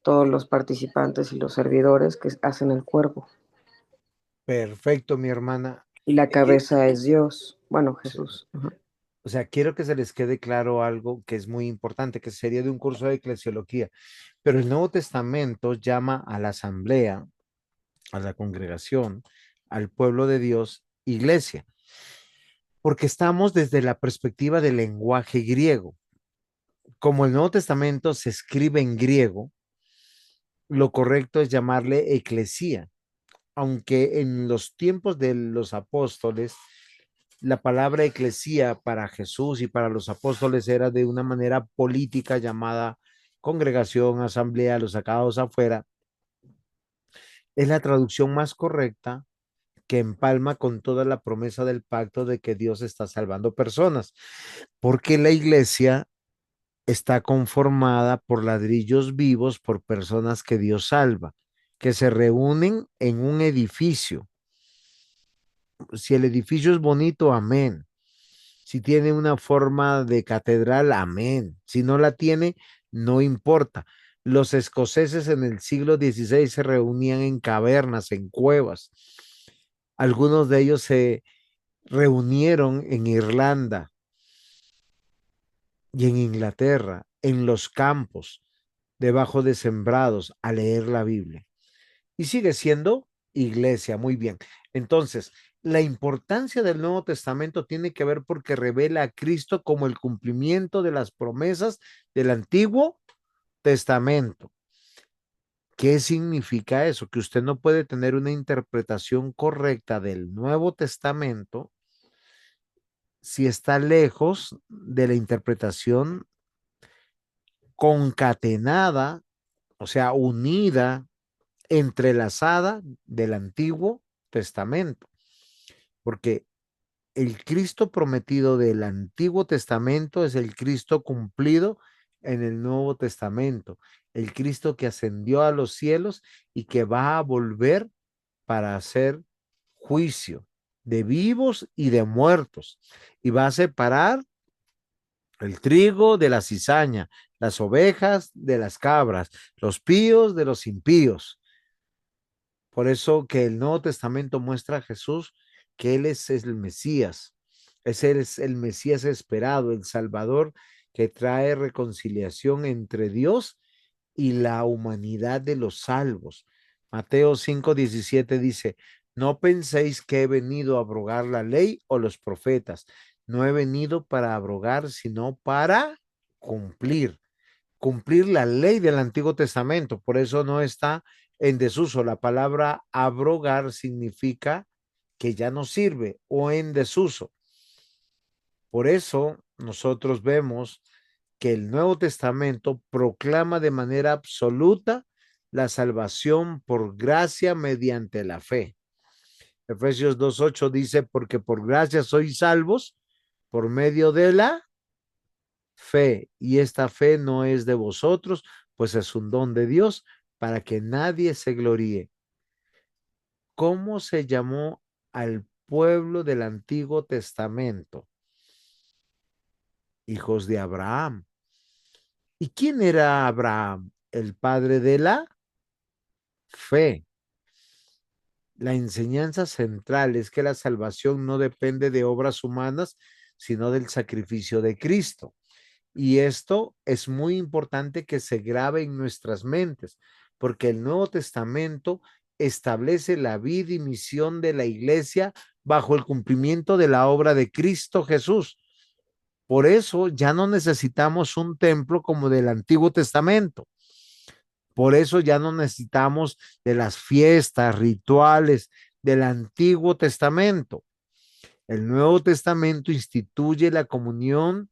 todos los participantes y los servidores que hacen el cuerpo. Perfecto, mi hermana. Y la Eh, cabeza es Dios, bueno, sí. Jesús. Ajá. O sea, quiero que se les quede claro algo que es muy importante, que sería de un curso de eclesiología. Pero el Nuevo Testamento llama a la asamblea, a la congregación, al pueblo de Dios, iglesia, porque estamos desde la perspectiva del lenguaje griego. Como el Nuevo Testamento se escribe en griego, lo correcto es llamarle eclesía. aunque en los tiempos de los apóstoles, la palabra eclesía para Jesús y para los apóstoles era de una manera política llamada congregación, asamblea, los sacados afuera, es la traducción más correcta que empalma con toda la promesa del pacto de que Dios está salvando personas, porque la iglesia está conformada por ladrillos vivos, por personas que Dios salva, que se reúnen en un edificio. Si el edificio es bonito, amén. Si tiene una forma de catedral, amén. Si no la tiene, no importa. Los escoceses en el siglo XVI se reunían en cavernas, en cuevas. Algunos de ellos se reunieron en Irlanda y en Inglaterra, en los campos, debajo de sembrados, a leer la Biblia. Y sigue siendo iglesia, muy bien. Entonces, la importancia del Nuevo Testamento tiene que ver porque revela a Cristo como el cumplimiento de las promesas del Antiguo Testamento. ¿Qué significa eso? Que usted no puede tener una interpretación correcta del Nuevo Testamento si está lejos de la interpretación concatenada, o sea, unida, entrelazada del Antiguo Testamento. Porque el Cristo prometido del Antiguo Testamento es el Cristo cumplido en el Nuevo Testamento, el Cristo que ascendió a los cielos y que va a volver para hacer juicio de vivos y de muertos, y va a separar el trigo de la cizaña, las ovejas de las cabras, los píos de los impíos. Por eso que el Nuevo Testamento muestra a Jesús que Él es el Mesías, es el Mesías esperado, el Salvador que trae reconciliación entre Dios y la humanidad de los salvos. Mateo 5:17 dice, no penséis que he venido a abrogar la ley o los profetas. No he venido para abrogar, sino para cumplir. Cumplir la ley del Antiguo Testamento. Por eso no está en desuso. La palabra abrogar significa que ya no sirve o en desuso. Por eso nosotros vemos que el Nuevo Testamento proclama de manera absoluta la salvación por gracia mediante la fe. Efesios 2:8 dice, porque por gracia sois salvos por medio de la fe, y esta fe no es de vosotros, pues es un don de Dios para que nadie se gloríe. ¿Cómo se llamó al pueblo del Antiguo Testamento? Hijos de Abraham. ¿Y quién era Abraham? El padre de la fe. La enseñanza central es que la salvación no depende de obras humanas, sino del sacrificio de Cristo. Y esto es muy importante que se grabe en nuestras mentes, porque el Nuevo Testamento establece la vida y misión de la iglesia bajo el cumplimiento de la obra de Cristo Jesús. Por eso ya no necesitamos un templo como del Antiguo Testamento. Por eso ya no necesitamos de las fiestas, rituales del Antiguo Testamento. El Nuevo Testamento instituye la comunión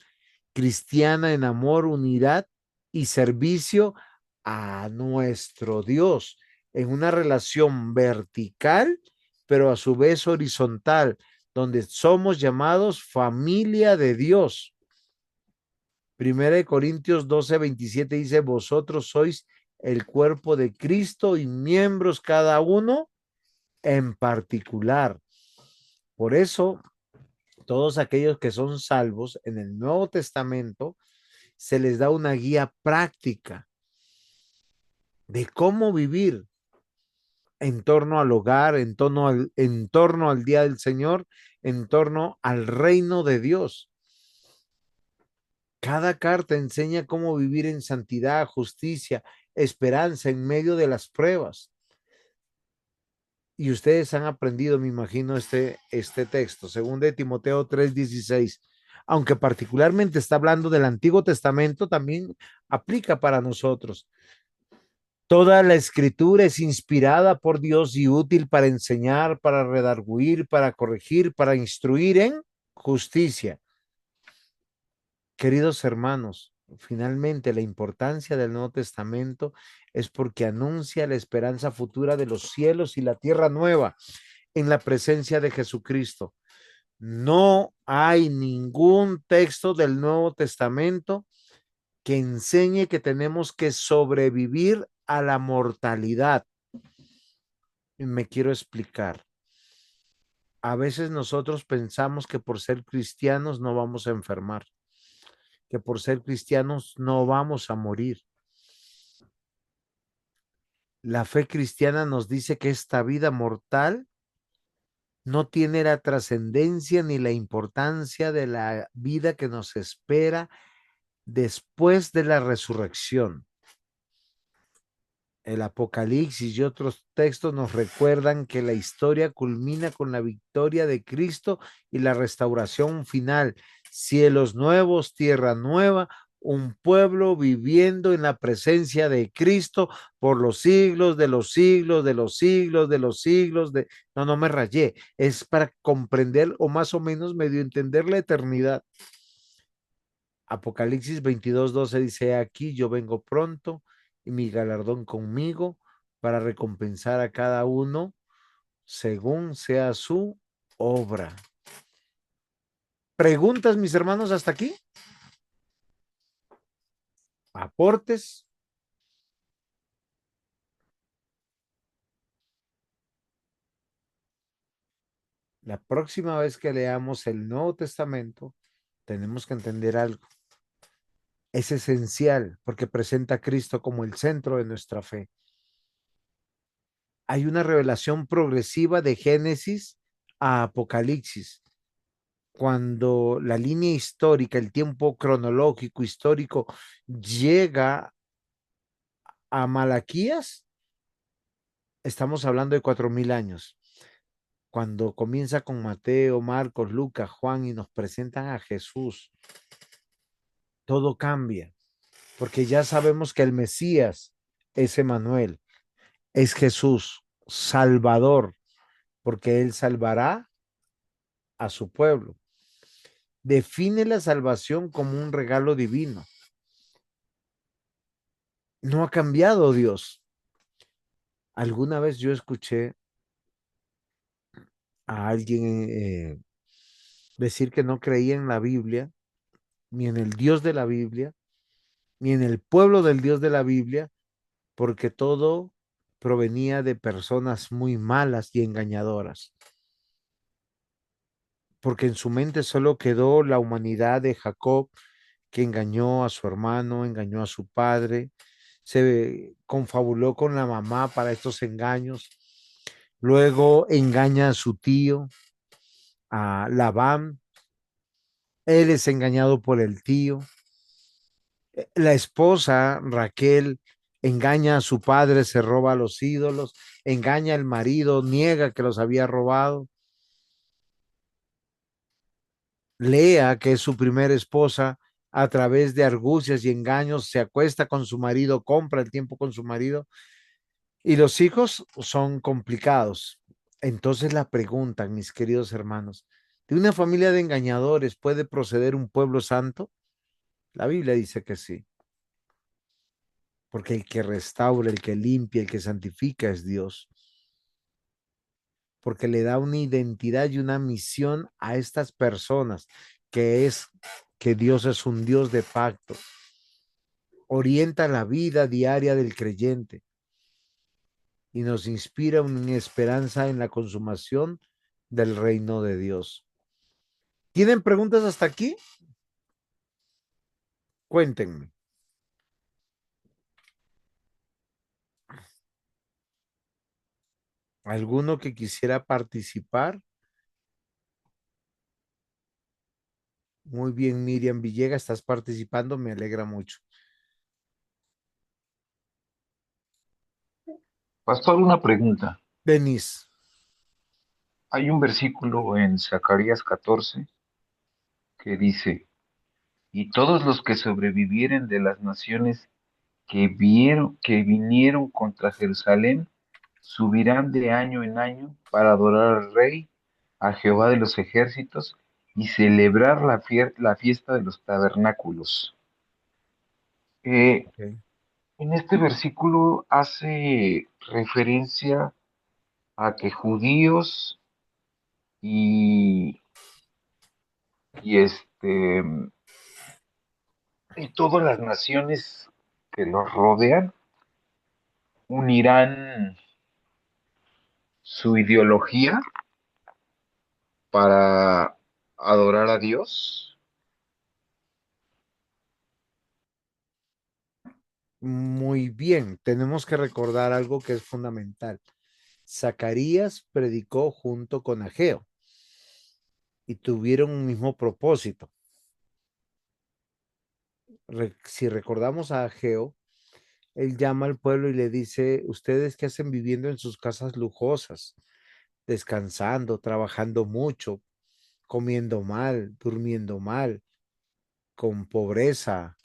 cristiana en amor, unidad y servicio a nuestro Dios en una relación vertical, pero a su vez horizontal, donde somos llamados familia de Dios. Primera de Corintios 12:27 dice, vosotros sois el cuerpo de Cristo y miembros cada uno en particular. Por eso, todos aquellos que son salvos en el Nuevo Testamento, se les da una guía práctica de cómo vivir en torno al hogar, en torno al día del Señor, en torno al reino de Dios. Cada carta enseña cómo vivir en santidad, justicia, esperanza en medio de las pruebas. Y ustedes han aprendido, me imagino, este texto, 2 de Timoteo 3:16, aunque particularmente está hablando del Antiguo Testamento, también aplica para nosotros. Toda la escritura es inspirada por Dios y útil para enseñar, para redarguir, para corregir, para instruir en justicia. Queridos hermanos, finalmente la importancia del Nuevo Testamento es porque anuncia la esperanza futura de los cielos y la tierra nueva en la presencia de Jesucristo. No hay ningún texto del Nuevo Testamento que enseñe que tenemos que sobrevivir a la mortalidad. Me quiero explicar. A veces nosotros pensamos que por ser cristianos no vamos a enfermar, que por ser cristianos no vamos a morir. La fe cristiana nos dice que esta vida mortal no tiene la trascendencia ni la importancia de la vida que nos espera después de la resurrección. El Apocalipsis y otros textos nos recuerdan que la historia culmina con la victoria de Cristo y la restauración final. Cielos nuevos, tierra nueva, un pueblo viviendo en la presencia de Cristo por los siglos de los siglos, de los siglos, de los siglos. No, no me rayé. Es para comprender o más o menos medio entender la eternidad. Apocalipsis 22:12 dice, aquí yo vengo pronto y mi galardón conmigo para recompensar a cada uno según sea su obra. ¿Preguntas, mis hermanos, hasta aquí? ¿Aportes? La próxima vez que leamos el Nuevo Testamento, tenemos que entender algo. Es esencial porque presenta a Cristo como el centro de nuestra fe. Hay una revelación progresiva de Génesis a Apocalipsis. Cuando la línea histórica, el tiempo cronológico histórico llega a Malaquías, estamos hablando de 4000 años. Cuando comienza con Mateo, Marcos, Lucas, Juan y nos presentan a Jesús, todo cambia, porque ya sabemos que el Mesías es Emanuel, es Jesús, Salvador, porque Él salvará a su pueblo. Define la salvación como un regalo divino. No ha cambiado Dios. Alguna vez yo escuché a alguien decir que no creía en la Biblia, ni en el Dios de la Biblia, ni en el pueblo del Dios de la Biblia, porque todo provenía de personas muy malas y engañadoras. Porque en su mente solo quedó la humanidad de Jacob, que engañó a su hermano, engañó a su padre, se confabuló con la mamá para estos engaños, luego engaña a su tío, a Labán, él es engañado por el tío, la esposa Raquel engaña a su padre, se roba a los ídolos, engaña al marido, niega que los había robado. Lea, que es su primera esposa, a través de argucias y engaños, se acuesta con su marido, compra el tiempo con su marido, y los hijos son complicados. Entonces la pregunta, mis queridos hermanos, ¿de una familia de engañadores puede proceder un pueblo santo? La Biblia dice que sí, porque el que restaura, el que limpia, el que santifica es Dios, porque le da una identidad y una misión a estas personas, que es que Dios es un Dios de pacto, orienta la vida diaria del creyente y nos inspira una esperanza en la consumación del reino de Dios. ¿Tienen preguntas hasta aquí? Cuéntenme. ¿Alguno que quisiera participar? Muy bien, Miriam Villegas, estás participando, me alegra mucho. Pastor, una pregunta. Denise. Hay un versículo en Zacarías 14 que dice, y todos los que sobrevivieren de las naciones que vinieron contra Jerusalén subirán de año en año para adorar al Rey, a Jehová de los ejércitos, y celebrar la fiesta de los tabernáculos. Ok. En este versículo hace referencia a que judíos y, y y todas las naciones que los rodean unirán su ideología para adorar a Dios. Muy bien, tenemos que recordar algo que es fundamental. Zacarías predicó junto con Ageo y tuvieron un mismo propósito. Si recordamos a Ageo, él llama al pueblo y le dice, ustedes qué hacen viviendo en sus casas lujosas, descansando, trabajando mucho, comiendo mal, durmiendo mal, con pobreza.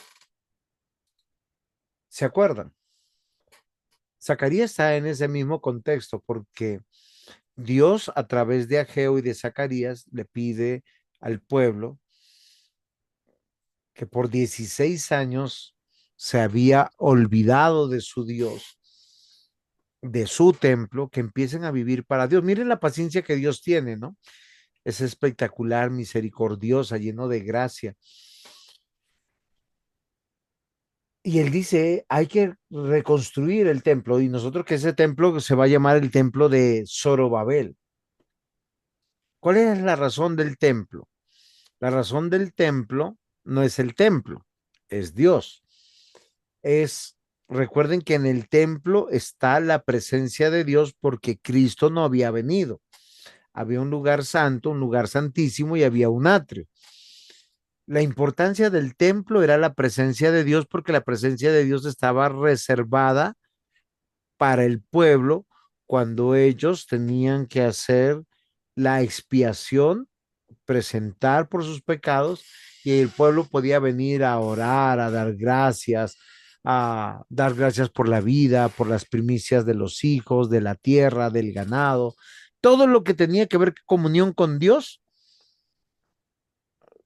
¿Se acuerdan? Zacarías está en ese mismo contexto porque Dios a través de Ageo y de Zacarías le pide al pueblo que por 16 años se había olvidado de su Dios, de su templo, que empiecen a vivir para Dios. Miren la paciencia que Dios tiene, ¿no? Es espectacular, misericordiosa, lleno de gracia. Y él dice, hay que reconstruir el templo y nosotros que ese templo se va a llamar el templo de Zorobabel. ¿Cuál es la razón del templo? La razón del templo no es el templo, es Dios. Recuerden que en el templo está la presencia de Dios porque Cristo no había venido. Había un lugar santo, un lugar santísimo y había un atrio. La importancia del templo era la presencia de Dios porque la presencia de Dios estaba reservada para el pueblo cuando ellos tenían que hacer la expiación, presentar por sus pecados y el pueblo podía venir a orar, a dar gracias por la vida, por las primicias de los hijos, de la tierra, del ganado, todo lo que tenía que ver con comunión con Dios,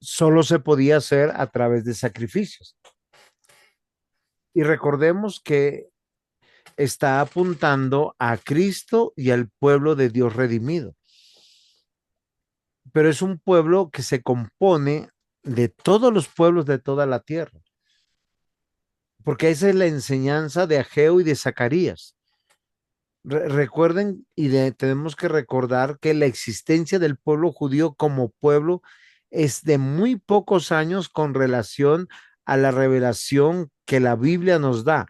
solo se podía hacer a través de sacrificios. Y recordemos que está apuntando a Cristo y al pueblo de Dios redimido. Pero es un pueblo que se compone de todos los pueblos de toda la tierra, porque esa es la enseñanza de Ageo y de Zacarías. Recuerden tenemos que recordar que la existencia del pueblo judío como pueblo es de muy pocos años con relación a la revelación que la Biblia nos da.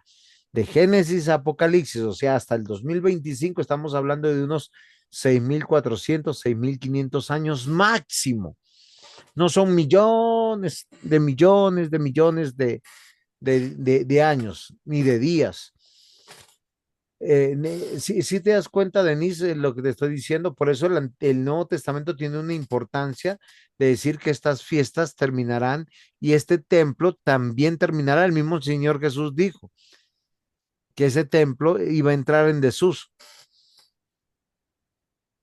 De Génesis a Apocalipsis, o sea, hasta el 2025 estamos hablando de unos 6.400, 6.500 años máximo. No son millones de millones de millones de años, ni de días. Si te das cuenta, Denise, lo que te estoy diciendo, por eso el Nuevo Testamento tiene una importancia de decir que estas fiestas terminarán y este templo también terminará. El mismo Señor Jesús dijo que ese templo iba a entrar en desuso.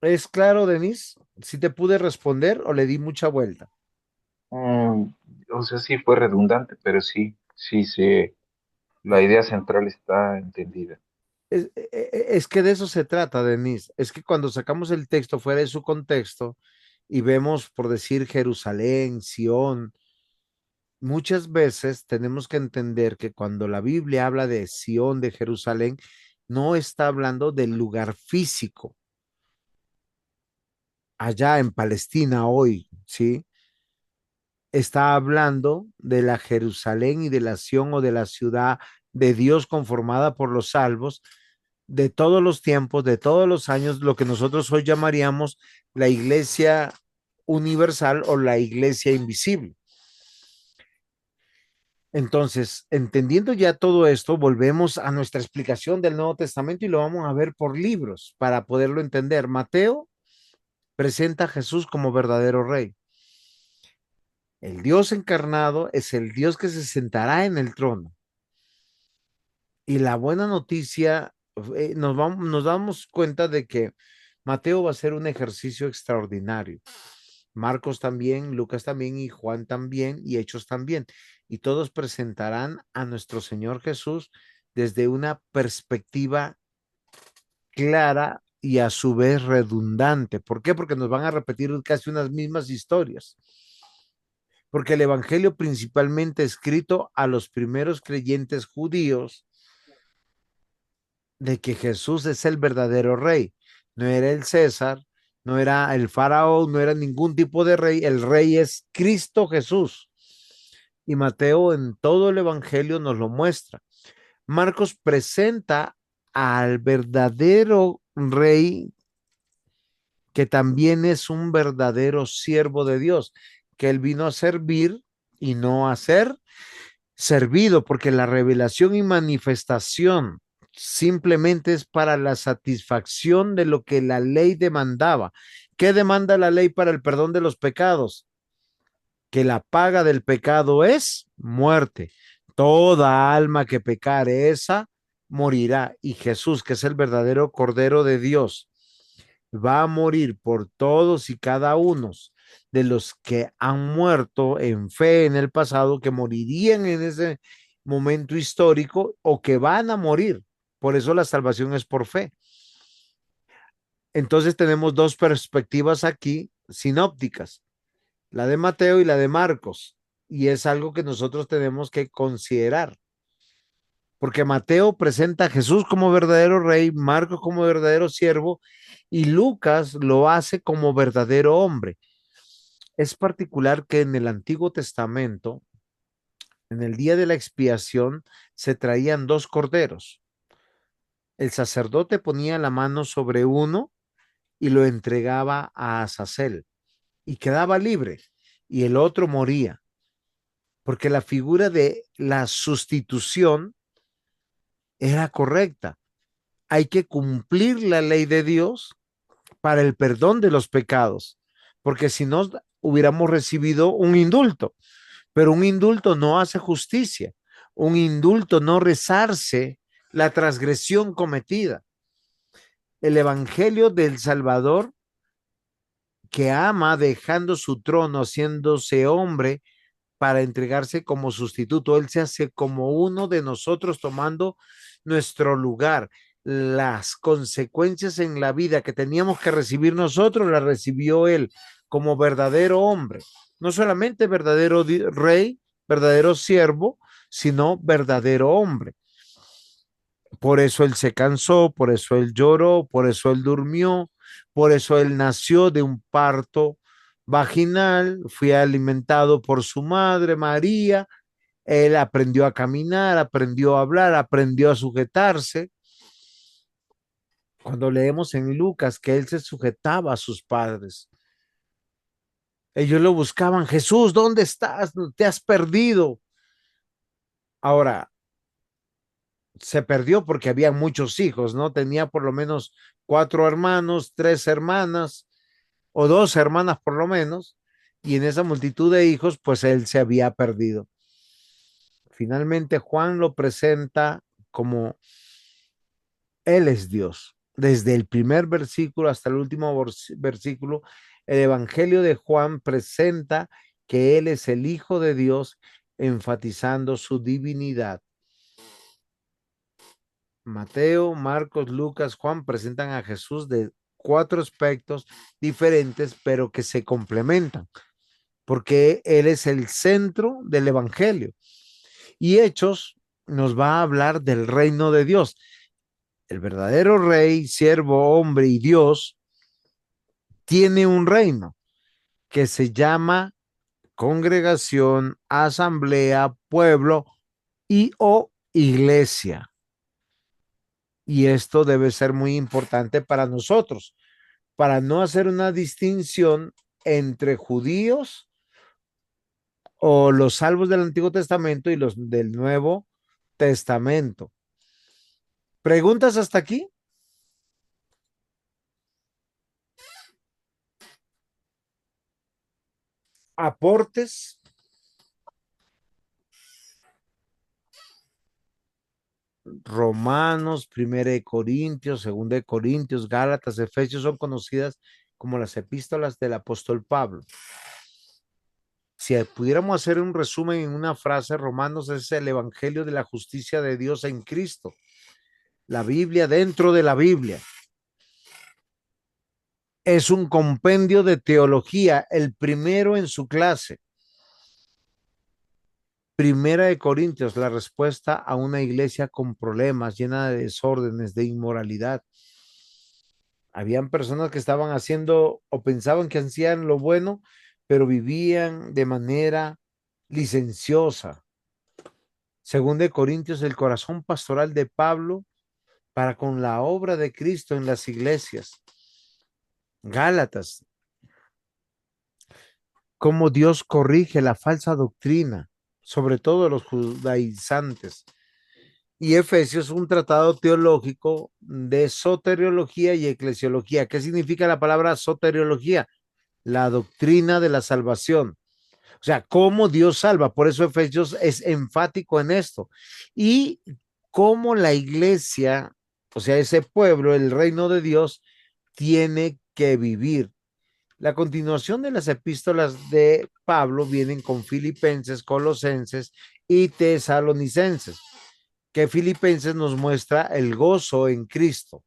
¿Es claro, Denise? ¿Si te pude responder o le di mucha vuelta? Mm, o sea, sí fue redundante, pero sí, la idea central está entendida. Es que de eso se trata, Denise. Es que cuando sacamos el texto fuera de su contexto y vemos, por decir, Jerusalén, Sión, muchas veces tenemos que entender que cuando la Biblia habla de Sión, de Jerusalén, no está hablando del lugar físico allá en Palestina hoy, ¿sí? Está hablando de la Jerusalén y de la Sión o de la ciudad de Dios conformada por los salvos de todos los tiempos, de todos los años, lo que nosotros hoy llamaríamos la iglesia universal o la iglesia invisible. Entonces, entendiendo ya todo esto, volvemos a nuestra explicación del Nuevo Testamento y lo vamos a ver por libros para poderlo entender. Mateo presenta a Jesús como verdadero rey. El Dios encarnado es el Dios que se sentará en el trono. Y la buena noticia, nos damos cuenta de que Mateo va a hacer un ejercicio extraordinario. Marcos también, Lucas también y Juan también y Hechos también. Y todos presentarán a nuestro Señor Jesús desde una perspectiva clara y a su vez redundante. ¿Por qué? Porque nos van a repetir casi unas mismas historias. Porque el Evangelio principalmente escrito a los primeros creyentes judíos de que Jesús es el verdadero rey. No era el César, no era el faraón, no era ningún tipo de rey. El rey es Cristo Jesús. Y Mateo en todo el Evangelio nos lo muestra. Marcos presenta al verdadero rey que también es un verdadero siervo de Dios, que él vino a servir y no a ser servido, porque la revelación y manifestación simplemente es para la satisfacción de lo que la ley demandaba. ¿Qué demanda la ley para el perdón de los pecados? Que la paga del pecado es muerte. Toda alma que pecare, esa morirá. Y Jesús, que es el verdadero Cordero de Dios, va a morir por todos y cada uno de los que han muerto en fe en el pasado, que morirían en ese momento histórico o que van a morir. Por eso la salvación es por fe. Entonces tenemos dos perspectivas aquí sinópticas, la de Mateo y la de Marcos, y es algo que nosotros tenemos que considerar. Porque Mateo presenta a Jesús como verdadero rey, Marcos como verdadero siervo y Lucas lo hace como verdadero hombre. Es particular que en el Antiguo Testamento, en el día de la expiación, se traían dos corderos. El sacerdote ponía la mano sobre uno y lo entregaba a Azazel y quedaba libre y el otro moría, porque la figura de la sustitución era correcta. Hay que cumplir la ley de Dios para el perdón de los pecados, porque si no hubiéramos recibido un indulto, pero un indulto no hace justicia, un indulto no resarce la transgresión cometida. El Evangelio del Salvador que ama dejando su trono, haciéndose hombre para entregarse como sustituto. Él se hace como uno de nosotros tomando nuestro lugar. Las consecuencias en la vida que teníamos que recibir nosotros, las recibió él como verdadero hombre. No solamente verdadero rey, verdadero siervo, sino verdadero hombre. Por eso él se cansó, por eso él lloró, por eso él durmió, por eso él nació de un parto vaginal, fue alimentado por su madre María, él aprendió a caminar, aprendió a hablar, aprendió a sujetarse. Cuando leemos en Lucas que él se sujetaba a sus padres, ellos lo buscaban, Jesús, ¿dónde estás? Te has perdido. Ahora, se perdió porque había muchos hijos, ¿no? Tenía por lo menos 4 hermanos, 3 hermanas o 2 hermanas por lo menos, y en esa multitud de hijos, pues él se había perdido. Finalmente Juan lo presenta como él es Dios. Desde el primer versículo hasta el último versículo, el Evangelio de Juan presenta que él es el Hijo de Dios, enfatizando su divinidad. Mateo, Marcos, Lucas, Juan presentan a Jesús de 4 aspectos diferentes, pero que se complementan, porque Él es el centro del Evangelio. Y Hechos nos va a hablar del reino de Dios. El verdadero rey, siervo, hombre y Dios tiene un reino que se llama congregación, asamblea, pueblo y o iglesia. Y esto debe ser muy importante para nosotros, para no hacer una distinción entre judíos o los salvos del Antiguo Testamento y los del Nuevo Testamento. ¿Preguntas hasta aquí? ¿Aportes? Romanos, Primera de Corintios, Segunda de Corintios, Gálatas, Efesios son conocidas como las epístolas del apóstol Pablo. Si pudiéramos hacer un resumen en una frase, Romanos es el evangelio de la justicia de Dios en Cristo. La Biblia dentro de la Biblia. Es un compendio de teología, el primero en su clase. Primera de Corintios, la respuesta a una iglesia con problemas, llena de desórdenes, de inmoralidad. Habían personas que estaban haciendo o pensaban que hacían lo bueno, pero vivían de manera licenciosa. Según de Corintios, el corazón pastoral de Pablo para con la obra de Cristo en las iglesias. Gálatas, cómo Dios corrige la falsa doctrina, sobre todo los judaizantes. Y Efesios, un tratado teológico de soteriología y eclesiología. ¿Qué significa la palabra soteriología? La doctrina de la salvación. O sea, cómo Dios salva. Por eso Efesios es enfático en esto. Y cómo la iglesia, o sea, ese pueblo, el reino de Dios, tiene que vivir. La continuación de las epístolas de Pablo vienen con Filipenses, Colosenses y Tesalonicenses, que Filipenses nos muestra el gozo en Cristo,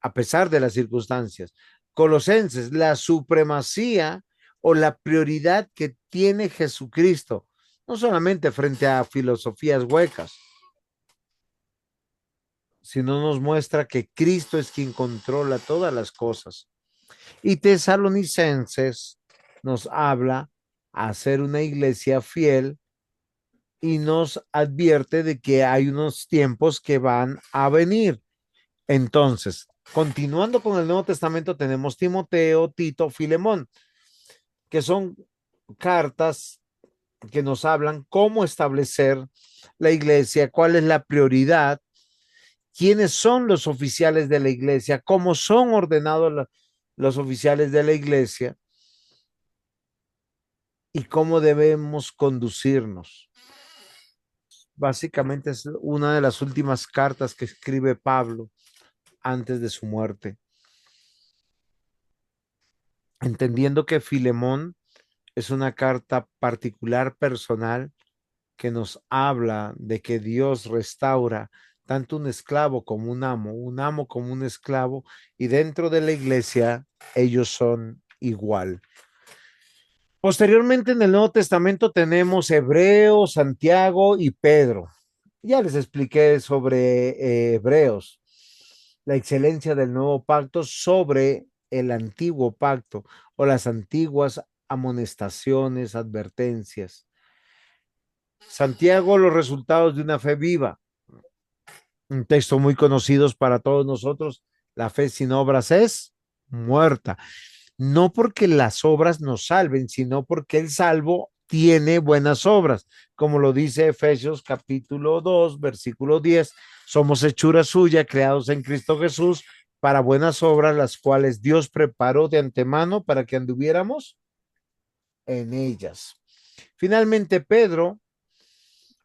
a pesar de las circunstancias. Colosenses, la supremacía o la prioridad que tiene Jesucristo, no solamente frente a filosofías huecas, sino nos muestra que Cristo es quien controla todas las cosas. Y Tesalonicenses nos habla a ser una iglesia fiel y nos advierte de que hay unos tiempos que van a venir. Entonces, continuando con el Nuevo Testamento, tenemos Timoteo, Tito, Filemón, que son cartas que nos hablan cómo establecer la iglesia, cuál es la prioridad, quiénes son los oficiales de la iglesia, cómo son ordenados los oficiales de la iglesia y cómo debemos conducirnos. Básicamente es una de las últimas cartas que escribe Pablo antes de su muerte. Entendiendo que Filemón es una carta particular, personal, que nos habla de que Dios restaura tanto un esclavo como un amo como un esclavo, y dentro de la iglesia ellos son igual. Posteriormente en el Nuevo Testamento tenemos Hebreo, Santiago y Pedro. Ya les expliqué sobre Hebreos, la excelencia del nuevo pacto sobre el antiguo pacto o las antiguas amonestaciones, advertencias. Santiago, los resultados de una fe viva. Un texto muy conocido para todos nosotros. La fe sin obras es muerta. No porque las obras nos salven, sino porque el salvo tiene buenas obras. Como lo dice Efesios capítulo 2, versículo 10. Somos hechura suya, creados en Cristo Jesús, para buenas obras, las cuales Dios preparó de antemano para que anduviéramos en ellas. Finalmente, Pedro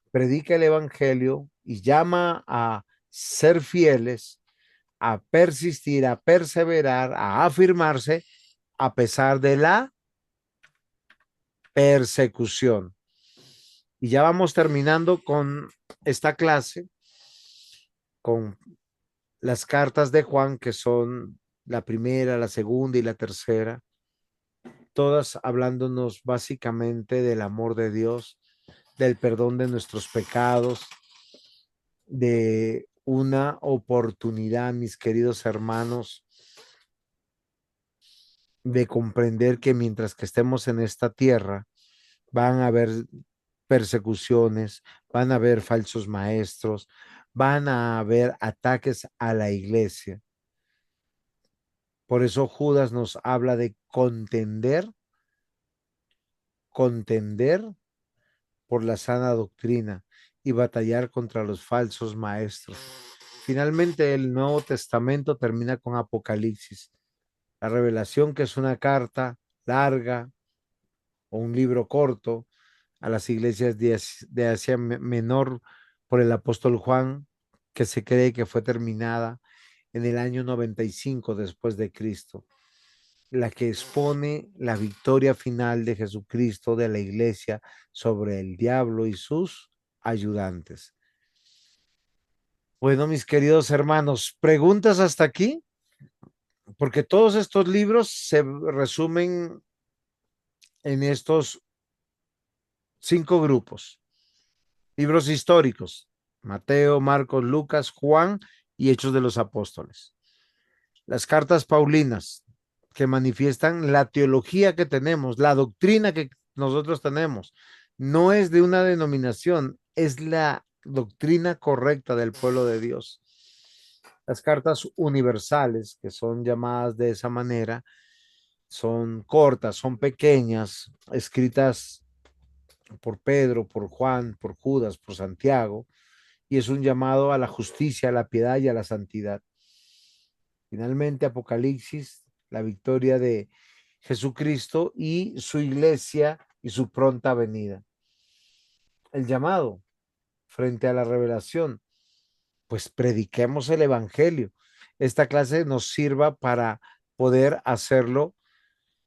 predica el evangelio y llama a ser fieles, a persistir, a perseverar, a afirmarse a pesar de la persecución. Y ya vamos terminando con esta clase, con las cartas de Juan, que son la primera, la segunda y la tercera, todas hablándonos básicamente del amor de Dios, del perdón de nuestros pecados, de una oportunidad, mis queridos hermanos, de comprender que mientras que estemos en esta tierra, van a haber persecuciones, van a haber falsos maestros, van a haber ataques a la iglesia. Por eso Judas nos habla de contender por la sana doctrina y batallar contra los falsos maestros. Finalmente, el Nuevo Testamento termina con Apocalipsis, la revelación, que es una carta larga o un libro corto a las iglesias de Asia Menor por el apóstol Juan, que se cree que fue terminada en el año 95 después de Cristo, la que expone la victoria final de Jesucristo, de la iglesia, sobre el diablo y sus ayudantes. Bueno, mis queridos hermanos, ¿preguntas hasta aquí? Porque todos estos libros se resumen en estos 5 grupos. Libros históricos: Mateo, Marcos, Lucas, Juan y Hechos de los Apóstoles. Las cartas paulinas, que manifiestan la teología que tenemos, la doctrina que nosotros tenemos. No es de una denominación, es la doctrina correcta del pueblo de Dios. Las cartas universales, que son llamadas de esa manera, son cortas, son pequeñas, escritas por Pedro, por Juan, por Judas, por Santiago, y es un llamado a la justicia, a la piedad y a la santidad. Finalmente, Apocalipsis, la victoria de Jesucristo y su iglesia y su pronta venida. El llamado frente a la revelación, pues prediquemos el evangelio. Esta clase nos sirva para poder hacerlo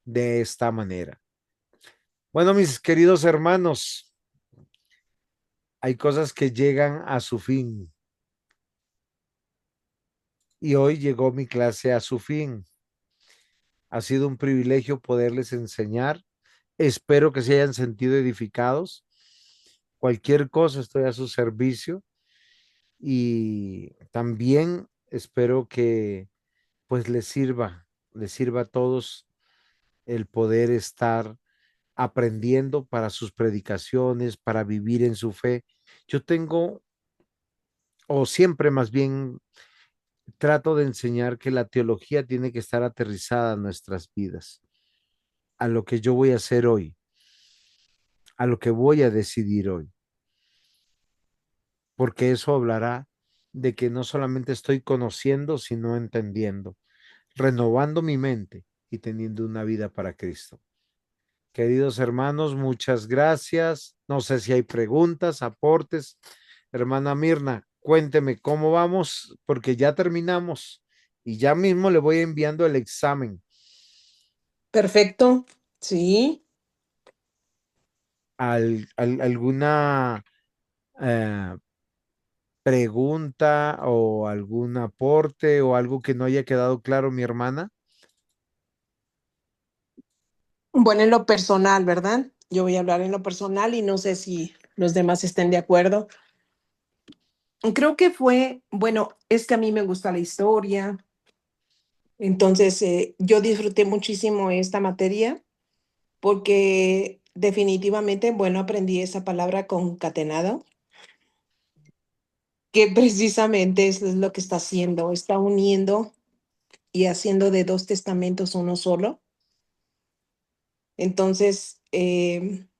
de esta manera. Bueno, mis queridos hermanos, hay cosas que llegan a su fin. Y hoy llegó mi clase a su fin. Ha sido un privilegio poderles enseñar. Espero que se hayan sentido edificados. Cualquier cosa estoy a su servicio y también espero que pues les sirva a todos el poder estar aprendiendo para sus predicaciones, para vivir en su fe. Yo tengo, o siempre más bien, trato de enseñar que la teología tiene que estar aterrizada en nuestras vidas, a lo que yo voy a hacer hoy, a lo que voy a decidir hoy, porque eso hablará de que no solamente estoy conociendo, sino entendiendo, renovando mi mente y teniendo una vida para Cristo. Queridos hermanos, muchas gracias. No sé si hay preguntas, aportes. Hermana Mirna, cuénteme cómo vamos, porque ya terminamos y ya mismo le voy enviando el examen. Perfecto, sí. ¿Alguna pregunta o algún aporte o algo que no haya quedado claro, mi hermana? Bueno, en lo personal, ¿verdad? Yo voy a hablar en lo personal y no sé si los demás estén de acuerdo. Creo que fue, bueno, es que a mí me gusta la historia, entonces yo disfruté muchísimo esta materia porque definitivamente, bueno, aprendí esa palabra concatenado, que precisamente es lo que está haciendo, está uniendo y haciendo de dos testamentos uno solo. Entonces,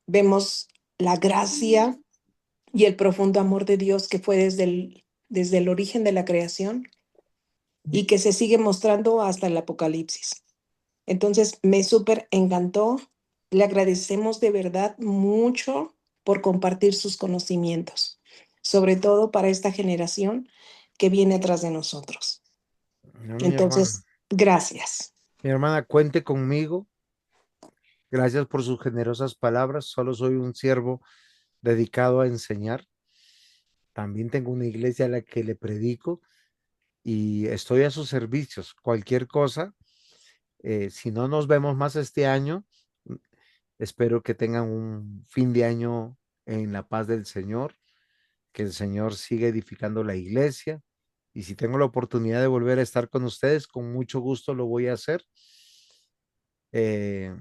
vemos la gracia y el profundo amor de Dios que fue desde el origen de la creación y que se sigue mostrando hasta el Apocalipsis. Entonces, me súper encantó. Le agradecemos de verdad mucho por compartir sus conocimientos, sobre todo para esta generación que viene atrás de nosotros. No, Entonces, gracias. mi hermana, cuente conmigo. Gracias por sus generosas palabras. Solo soy un siervo dedicado a enseñar. También tengo una iglesia a la que le predico y estoy a sus servicios. Cualquier cosa, si no nos vemos más este año, espero que tengan un fin de año en la paz del Señor, que el Señor siga edificando la iglesia. Y si tengo la oportunidad de volver a estar con ustedes, con mucho gusto lo voy a hacer. Eh,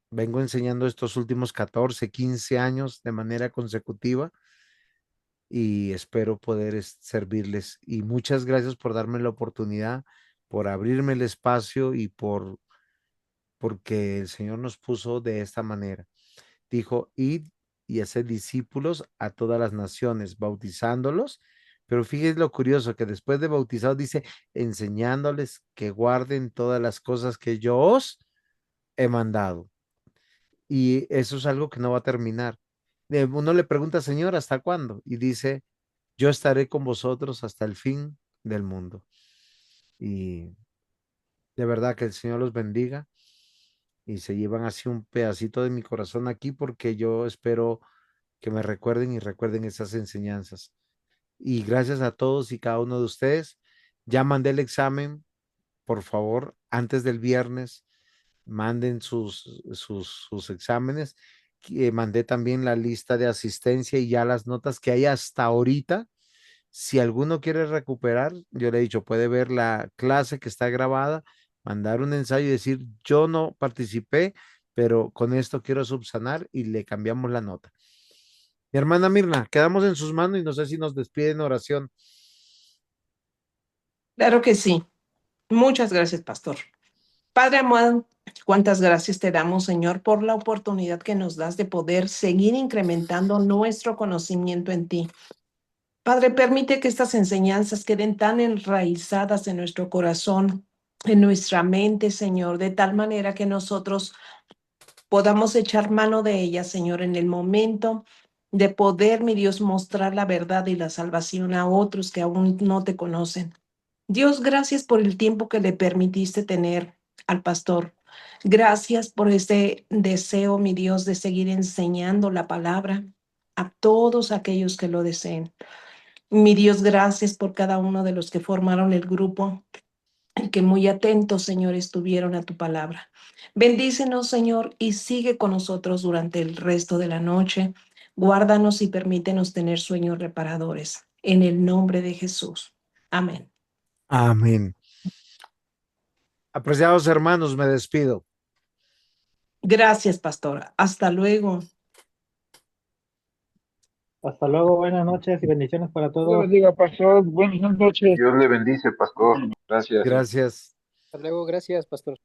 Vengo enseñando estos últimos 14, 15 años de manera consecutiva y espero poder servirles. Y muchas gracias por darme la oportunidad, por abrirme el espacio y porque el Señor nos puso de esta manera. Dijo, id y hacer discípulos a todas las naciones, bautizándolos. Pero fíjense lo curioso que después de bautizados dice, enseñándoles que guarden todas las cosas que yo os he mandado. Y eso es algo que no va a terminar. Uno le pregunta, Señor, ¿hasta cuándo? Y dice, yo estaré con vosotros hasta el fin del mundo. Y de verdad que el Señor los bendiga y se llevan así un pedacito de mi corazón aquí porque yo espero que me recuerden y recuerden esas enseñanzas. Y gracias a todos y cada uno de ustedes. Ya mandé el examen, por favor, antes del viernes, manden sus exámenes. Mandé también la lista de asistencia y ya las notas que hay hasta ahorita. Si alguno quiere recuperar, yo le he dicho, puede ver la clase que está grabada, mandar un ensayo y decir, yo no participé, pero con esto quiero subsanar y le cambiamos la nota. Mi hermana Mirna, quedamos en sus manos y no sé si nos despide en oración. Claro que sí. Muchas gracias, pastor. Padre amado, cuántas gracias te damos, Señor, por la oportunidad que nos das de poder seguir incrementando nuestro conocimiento en ti. Padre, permite que estas enseñanzas queden tan enraizadas en nuestro corazón, en nuestra mente, Señor, de tal manera que nosotros podamos echar mano de ellas, Señor, en el momento de poder, mi Dios, mostrar la verdad y la salvación a otros que aún no te conocen. Dios, gracias por el tiempo que le permitiste tener al pastor. Gracias por este deseo, mi Dios, de seguir enseñando la palabra a todos aquellos que lo deseen. Mi Dios, gracias por cada uno de los que formaron el grupo y que muy atentos, Señor, estuvieron a tu palabra. Bendícenos, Señor, y sigue con nosotros durante el resto de la noche. Guárdanos y permítenos tener sueños reparadores. En el nombre de Jesús. Amén. Amén. Apreciados hermanos, me despido. Gracias, pastora. Hasta luego. Hasta luego, buenas noches y bendiciones para Dios le todos. bendiga, pastor. Buenas noches. Dios le bendice, pastor. Gracias. Gracias. Hasta luego, gracias, pastor.